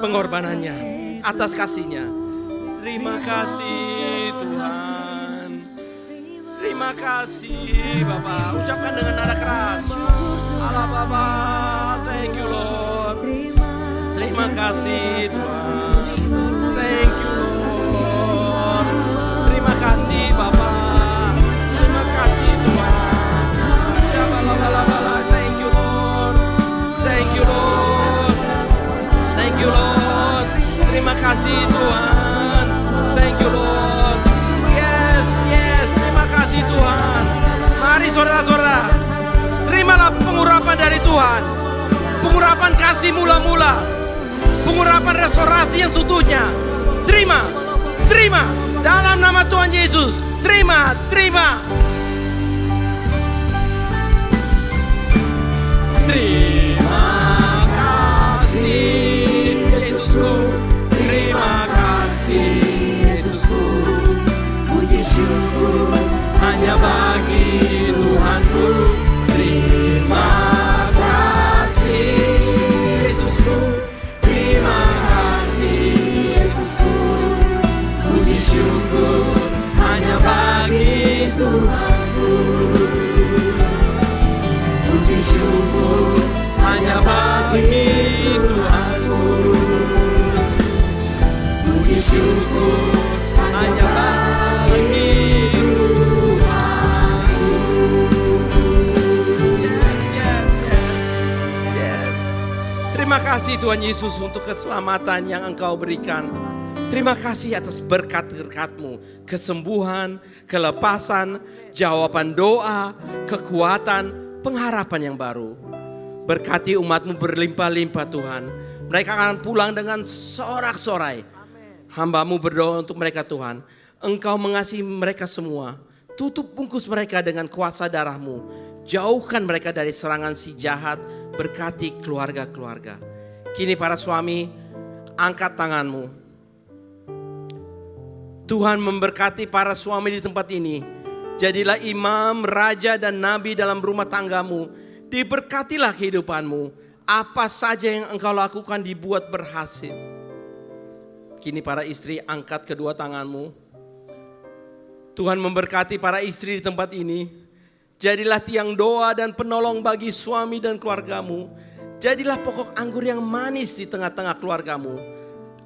pengorbanannya, atas kasihnya. Terima kasih Tuhan. Terima kasih Bapa. Ucapkan dengan nada keras. Allah Bapa, thank you Lord. Terima kasih Tuhan. Thank you Lord. Terima kasih Bapa. Terima kasih Tuhan. Shalala. Thank you Lord. Thank you Lord. Thank you Lord. Terima kasih Tuhan. Thank you Lord. Yes. Terima kasih Tuhan. Mari saudara-saudara, terimalah pengurapan dari Tuhan. Pengurapan kasih mula-mula. Pengurapan restorasi yang seutuhnya. Terima. Dalam nama Tuhan Yesus. Terima. Terima kasih Yesusku. Terima kasih Yesusku. Puji syukur hanya bagi Tuhanku. Terima kasih Yesusku. Terima kasih Yesusku. Puji syukur hanya bagi Tuhanku. Puji syukur hanya bagi Tuhanku. Puji syukur hanya bagi Tuhanku. Yes. Terima kasih Tuhan Yesus untuk keselamatan yang Engkau berikan. Terima kasih atas berkat-berkat-Mu, kesembuhan, kelepasan, jawaban doa, kekuatan, pengharapan yang baru. Berkati umat-Mu berlimpah-limpah Tuhan. Mereka akan pulang dengan sorak-sorai. Hamba-Mu berdoa untuk mereka Tuhan. Engkau mengasihi mereka semua. Tutup bungkus mereka dengan kuasa darah-Mu. Jauhkan mereka dari serangan si jahat. Berkati keluarga-keluarga. Kini para suami, angkat tanganmu. Tuhan memberkati para suami di tempat ini. Jadilah imam, raja, dan nabi dalam rumah tanggamu. Diberkatilah kehidupanmu. Apa saja yang engkau lakukan dibuat berhasil. Kini para istri, angkat kedua tanganmu. Tuhan memberkati para istri di tempat ini. Jadilah tiang doa dan penolong bagi suami dan keluargamu. Jadilah pokok anggur yang manis di tengah-tengah keluargamu.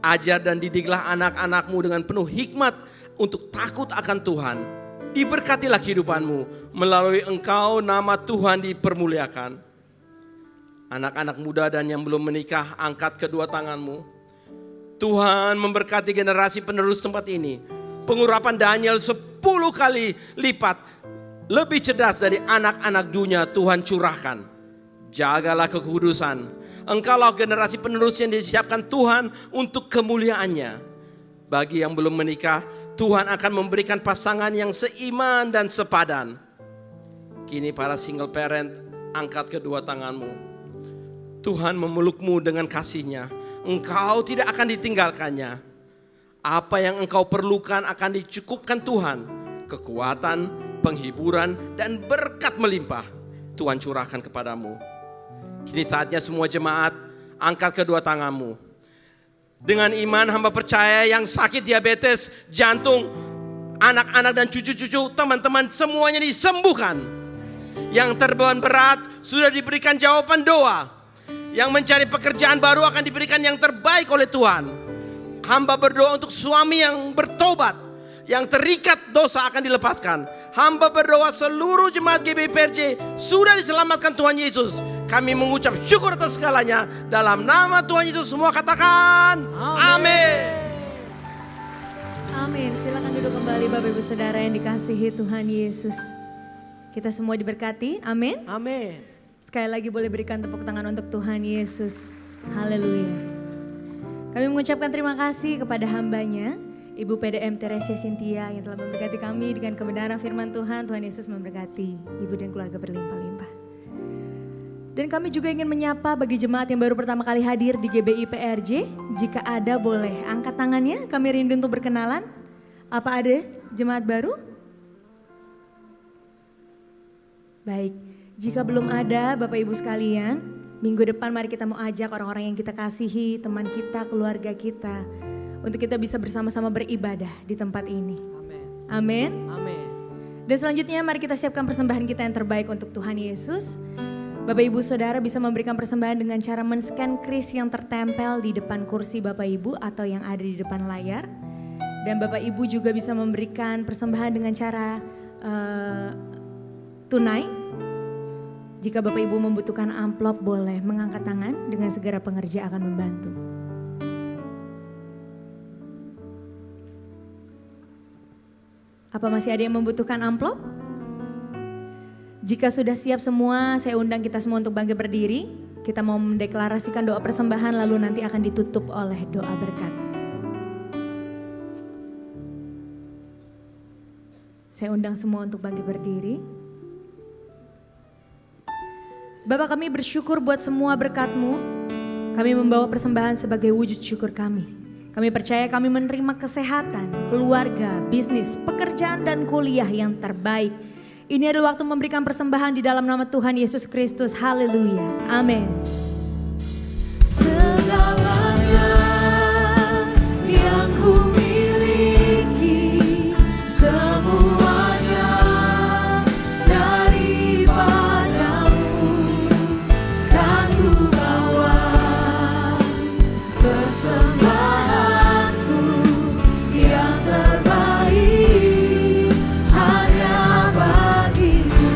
Ajar dan didiklah anak-anakmu dengan penuh hikmat untuk takut akan Tuhan. Diberkatilah kehidupanmu. Melalui engkau nama Tuhan dipermuliakan. Anak-anak muda dan yang belum menikah, angkat kedua tanganmu. Tuhan memberkati generasi penerus tempat ini. Pengurapan Daniel 10 kali lipat lebih cerdas dari anak-anak dunia Tuhan curahkan. Jagalah kekudusan. Engkaulah generasi penerus yang disiapkan Tuhan untuk kemuliaannya. Bagi yang belum menikah, Tuhan akan memberikan pasangan yang seiman dan sepadan. Kini para single parent, angkat kedua tanganmu. Tuhan memelukmu dengan kasih-Nya. Engkau tidak akan ditinggalkannya. Apa yang engkau perlukan akan dicukupkan Tuhan. Kekuatan, penghiburan, dan berkat melimpah Tuhan curahkan kepadamu. Kini saatnya semua jemaat, angkat kedua tanganmu. Dengan iman hamba percaya yang sakit diabetes, jantung, anak-anak dan cucu-cucu, teman-teman semuanya disembuhkan. Yang terbeban berat sudah diberikan jawaban doa. Yang mencari pekerjaan baru akan diberikan yang terbaik oleh Tuhan. Hamba berdoa untuk suami yang bertobat. Yang terikat dosa akan dilepaskan. Hamba berdoa seluruh jemaat GBI PRJ sudah diselamatkan Tuhan Yesus. Kami mengucap syukur atas segalanya. Dalam nama Tuhan Yesus semua katakan amin. Amin. Silakan duduk kembali Bapak Ibu Saudara yang dikasihi Tuhan Yesus. Kita semua diberkati. Amin. Amin. Sekali lagi boleh berikan tepuk tangan untuk Tuhan Yesus. Haleluya. Kami mengucapkan terima kasih kepada hambanya, Ibu PDM Teresia Cynthia yang telah memberkati kami dengan kebenaran firman Tuhan. Tuhan Yesus memberkati ibu dan keluarga berlimpah-limpah. Dan kami juga ingin menyapa bagi jemaat yang baru pertama kali hadir di GBI PRJ. Jika ada boleh angkat tangannya, kami rindu untuk berkenalan. Apa ada jemaat baru? Baik. Jika belum ada Bapak Ibu sekalian, minggu depan mari kita mau ajak orang-orang yang kita kasihi, teman kita, keluarga kita, untuk kita bisa bersama-sama beribadah di tempat ini. Amin. Amin. Dan selanjutnya mari kita siapkan persembahan kita yang terbaik untuk Tuhan Yesus. Bapak Ibu Saudara bisa memberikan persembahan dengan cara men-scan kris yang tertempel di depan kursi Bapak Ibu atau yang ada di depan layar. Dan Bapak Ibu juga bisa memberikan persembahan dengan cara tunai. Jika Bapak Ibu membutuhkan amplop boleh mengangkat tangan, dengan segera pengerja akan membantu. Apa masih ada yang membutuhkan amplop? Jika sudah siap semua, saya undang kita semua untuk bangkit berdiri. Kita mau mendeklarasikan doa persembahan lalu nanti akan ditutup oleh doa berkat. Saya undang semua untuk bangkit berdiri. Bapak, kami bersyukur buat semua berkat-Mu. Kami membawa persembahan sebagai wujud syukur kami. Kami percaya kami menerima kesehatan, keluarga, bisnis, pekerjaan dan kuliah yang terbaik. Ini adalah waktu memberikan persembahan di dalam nama Tuhan Yesus Kristus. Haleluya. Amin. Segalanya yang ku miliki, semuanya daripadamu, kan ku bawa persembahanku yang terbaik hanya bagimu.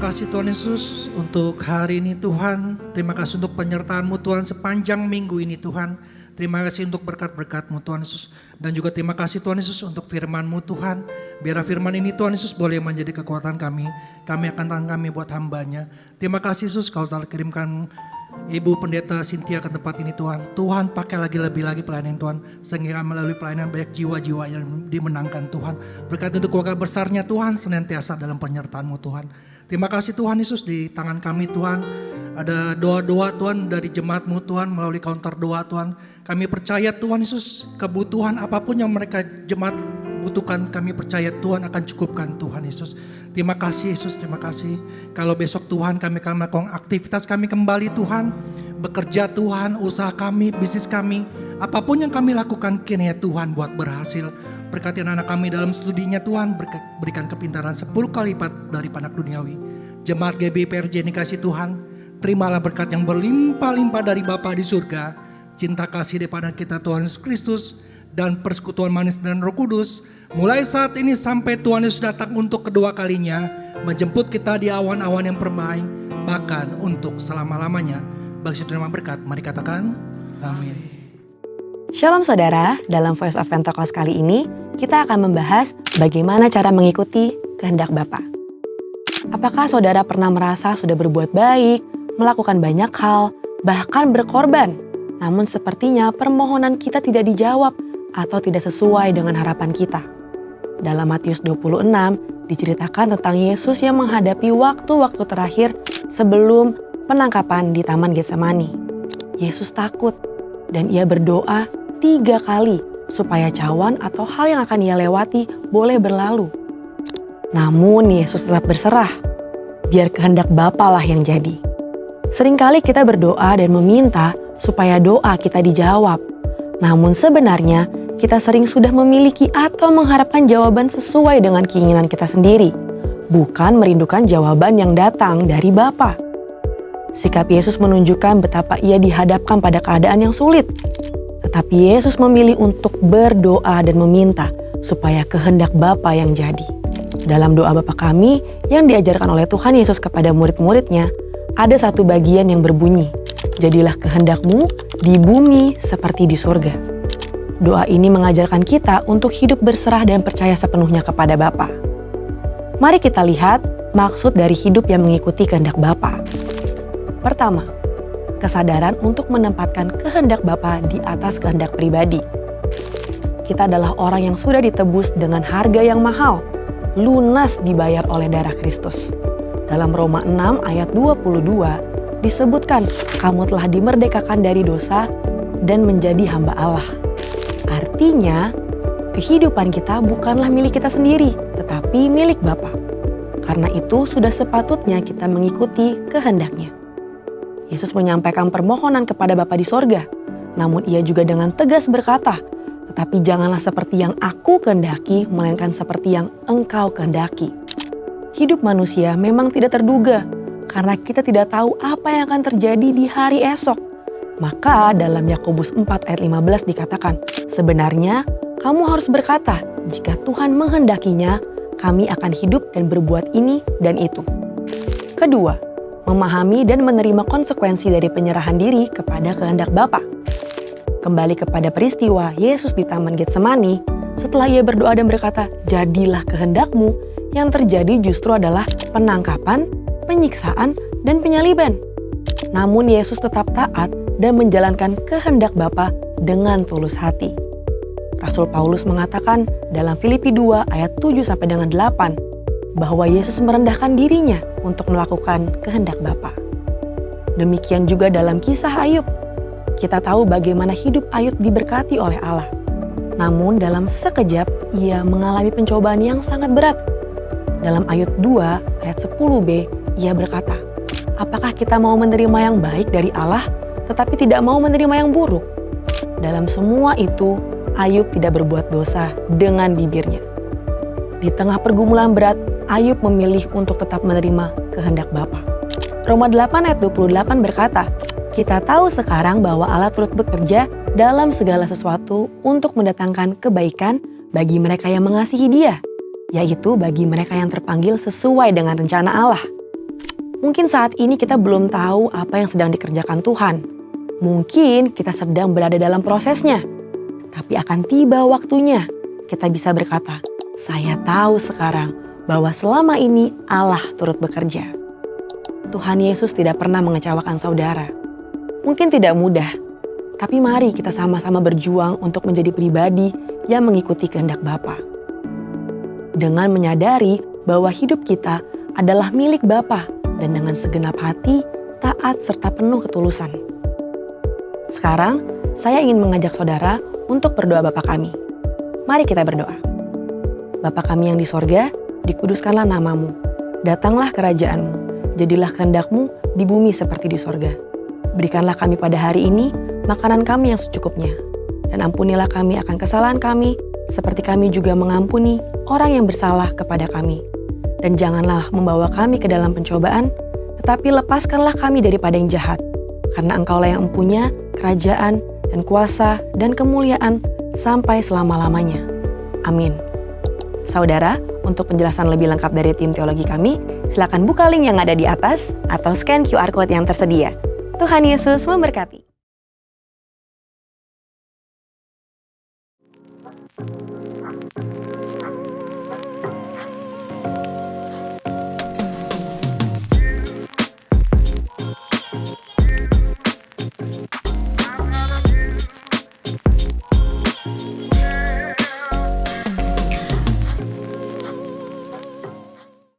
kasih Tuhan Yesus untuk hari ini Tuhan. Terima kasih untuk penyertaan-Mu Tuhan sepanjang minggu ini Tuhan. Terima kasih untuk berkat-berkat-Mu Tuhan Yesus. Dan juga terima kasih Tuhan Yesus untuk firman-Mu Tuhan. Biar firman ini Tuhan Yesus boleh menjadi kekuatan kami. Kami akan tangan kami buat hamba-Nya. Terima kasih Yesus kau telah kirimkan Ibu Pendeta Cynthia ke tempat ini Tuhan. Tuhan pakai lagi lebih lagi pelayanan Tuhan. Sehingga melalui pelayanan banyak jiwa-jiwa yang dimenangkan Tuhan. Berkat untuk keluarga besarnya Tuhan senantiasa dalam penyertaan-Mu Tuhan. Terima kasih Tuhan Yesus di tangan kami Tuhan. Ada doa-doa Tuhan dari jemaat-Mu Tuhan melalui counter doa Tuhan. Kami percaya Tuhan Yesus kebutuhan apapun yang mereka jemaat butuhkan, kami percaya Tuhan akan cukupkan Tuhan Yesus. Terima kasih Yesus, terima kasih. Kalau besok Tuhan kami akan melakukan aktivitas kami kembali Tuhan. Bekerja Tuhan, usaha kami, bisnis kami. Apapun yang kami lakukan kiranya Tuhan buat berhasil. Berkati anak-anak kami dalam studinya Tuhan. Berikan kepintaran 10 kali lipat dari panak duniawi. Jemaat GBI-PRJ dikasih Tuhan. Terimalah berkat yang berlimpah-limpah dari Bapa di surga. Cinta kasih daripada kita Tuhan Yesus Kristus. Dan persekutuan manis dan Roh Kudus. Mulai saat ini sampai Tuhan Yesus datang untuk kedua kalinya. Menjemput kita di awan-awan yang permai. Bahkan untuk selama-lamanya. Bagi terima berkat, mari katakan amin. Shalom saudara, dalam Voice of Pentecost kali ini kita akan membahas bagaimana cara mengikuti kehendak Bapa. Apakah saudara pernah merasa sudah berbuat baik, melakukan banyak hal, bahkan berkorban, namun sepertinya permohonan kita tidak dijawab atau tidak sesuai dengan harapan kita? Dalam Matius 26 diceritakan tentang Yesus yang menghadapi waktu-waktu terakhir sebelum penangkapan di Taman Getsemani. Yesus takut dan ia berdoa 3 kali supaya cawan atau hal yang akan ia lewati boleh berlalu. Namun Yesus tetap berserah, biar kehendak Bapa lah yang jadi. Seringkali kita berdoa dan meminta supaya doa kita dijawab. Namun sebenarnya kita sering sudah memiliki atau mengharapkan jawaban sesuai dengan keinginan kita sendiri, bukan merindukan jawaban yang datang dari Bapa. Sikap Yesus menunjukkan betapa ia dihadapkan pada keadaan yang sulit. Tetapi Yesus memilih untuk berdoa dan meminta supaya kehendak Bapa yang jadi. Dalam doa Bapa kami yang diajarkan oleh Tuhan Yesus kepada murid-muridnya, ada satu bagian yang berbunyi, "Jadilah kehendak-Mu di bumi seperti di surga." Doa ini mengajarkan kita untuk hidup berserah dan percaya sepenuhnya kepada Bapa. Mari kita lihat maksud dari hidup yang mengikuti kehendak Bapa. Pertama, kesadaran untuk menempatkan kehendak Bapa di atas kehendak pribadi. Kita adalah orang yang sudah ditebus dengan harga yang mahal, lunas dibayar oleh darah Kristus. Dalam Roma 6 ayat 22 disebutkan, kamu telah dimerdekakan dari dosa dan menjadi hamba Allah. Artinya, kehidupan kita bukanlah milik kita sendiri, tetapi milik Bapa. Karena itu sudah sepatutnya kita mengikuti kehendak-Nya. Yesus menyampaikan permohonan kepada Bapa di sorga, namun ia juga dengan tegas berkata, tetapi janganlah seperti yang aku kehendaki, melainkan seperti yang engkau kehendaki. Hidup manusia memang tidak terduga, karena kita tidak tahu apa yang akan terjadi di hari esok. Maka dalam Yakobus 4 ayat 15 dikatakan, sebenarnya kamu harus berkata, jika Tuhan menghendakinya, kami akan hidup dan berbuat ini dan itu. Kedua, memahami dan menerima konsekuensi dari penyerahan diri kepada kehendak Bapa. Kembali kepada peristiwa Yesus di Taman Getsemani, setelah ia berdoa dan berkata, jadilah kehendak-Mu, yang terjadi justru adalah penangkapan, penyiksaan, dan penyaliban. Namun Yesus tetap taat dan menjalankan kehendak Bapa dengan tulus hati. Rasul Paulus mengatakan dalam Filipi 2 ayat 7-8 bahwa Yesus merendahkan dirinya untuk melakukan kehendak Bapa. Demikian juga dalam kisah Ayub. Kita tahu bagaimana hidup Ayub diberkati oleh Allah. Namun dalam sekejap ia mengalami pencobaan yang sangat berat. Dalam Ayub 2 ayat 10b ia berkata, apakah kita mau menerima yang baik dari Allah tetapi tidak mau menerima yang buruk? Dalam semua itu, Ayub tidak berbuat dosa dengan bibirnya. Di tengah pergumulan berat, Ayub memilih untuk tetap menerima kehendak Bapa. Roma 8 ayat 28 berkata, kita tahu sekarang bahwa Allah turut bekerja dalam segala sesuatu untuk mendatangkan kebaikan bagi mereka yang mengasihi Dia, yaitu bagi mereka yang terpanggil sesuai dengan rencana Allah. Mungkin saat ini kita belum tahu apa yang sedang dikerjakan Tuhan. Mungkin kita sedang berada dalam prosesnya. Tapi akan tiba waktunya kita bisa berkata, saya tahu sekarang bahwa selama ini Allah turut bekerja. Tuhan Yesus tidak pernah mengecewakan saudara. Mungkin tidak mudah, tapi mari kita sama-sama berjuang untuk menjadi pribadi yang mengikuti kehendak Bapa. Dengan menyadari bahwa hidup kita adalah milik Bapa dan dengan segenap hati, taat serta penuh ketulusan. Sekarang, saya ingin mengajak saudara untuk berdoa Bapa kami. Mari kita berdoa. Bapa kami yang di sorga, dikuduskanlah namamu. Datanglah kerajaanmu, jadilah kehendak-Mu di bumi seperti di sorga. Berikanlah kami pada hari ini makanan kami yang secukupnya. Dan ampunilah kami akan kesalahan kami, seperti kami juga mengampuni orang yang bersalah kepada kami. Dan janganlah membawa kami ke dalam pencobaan, tetapi lepaskanlah kami daripada yang jahat. Karena Engkaulah yang mempunyai kerajaan dan kuasa dan kemuliaan sampai selama-lamanya. Amin. Saudara, untuk penjelasan lebih lengkap dari tim teologi kami, silakan buka link yang ada di atas atau scan QR Code yang tersedia. Tuhan Yesus memberkati.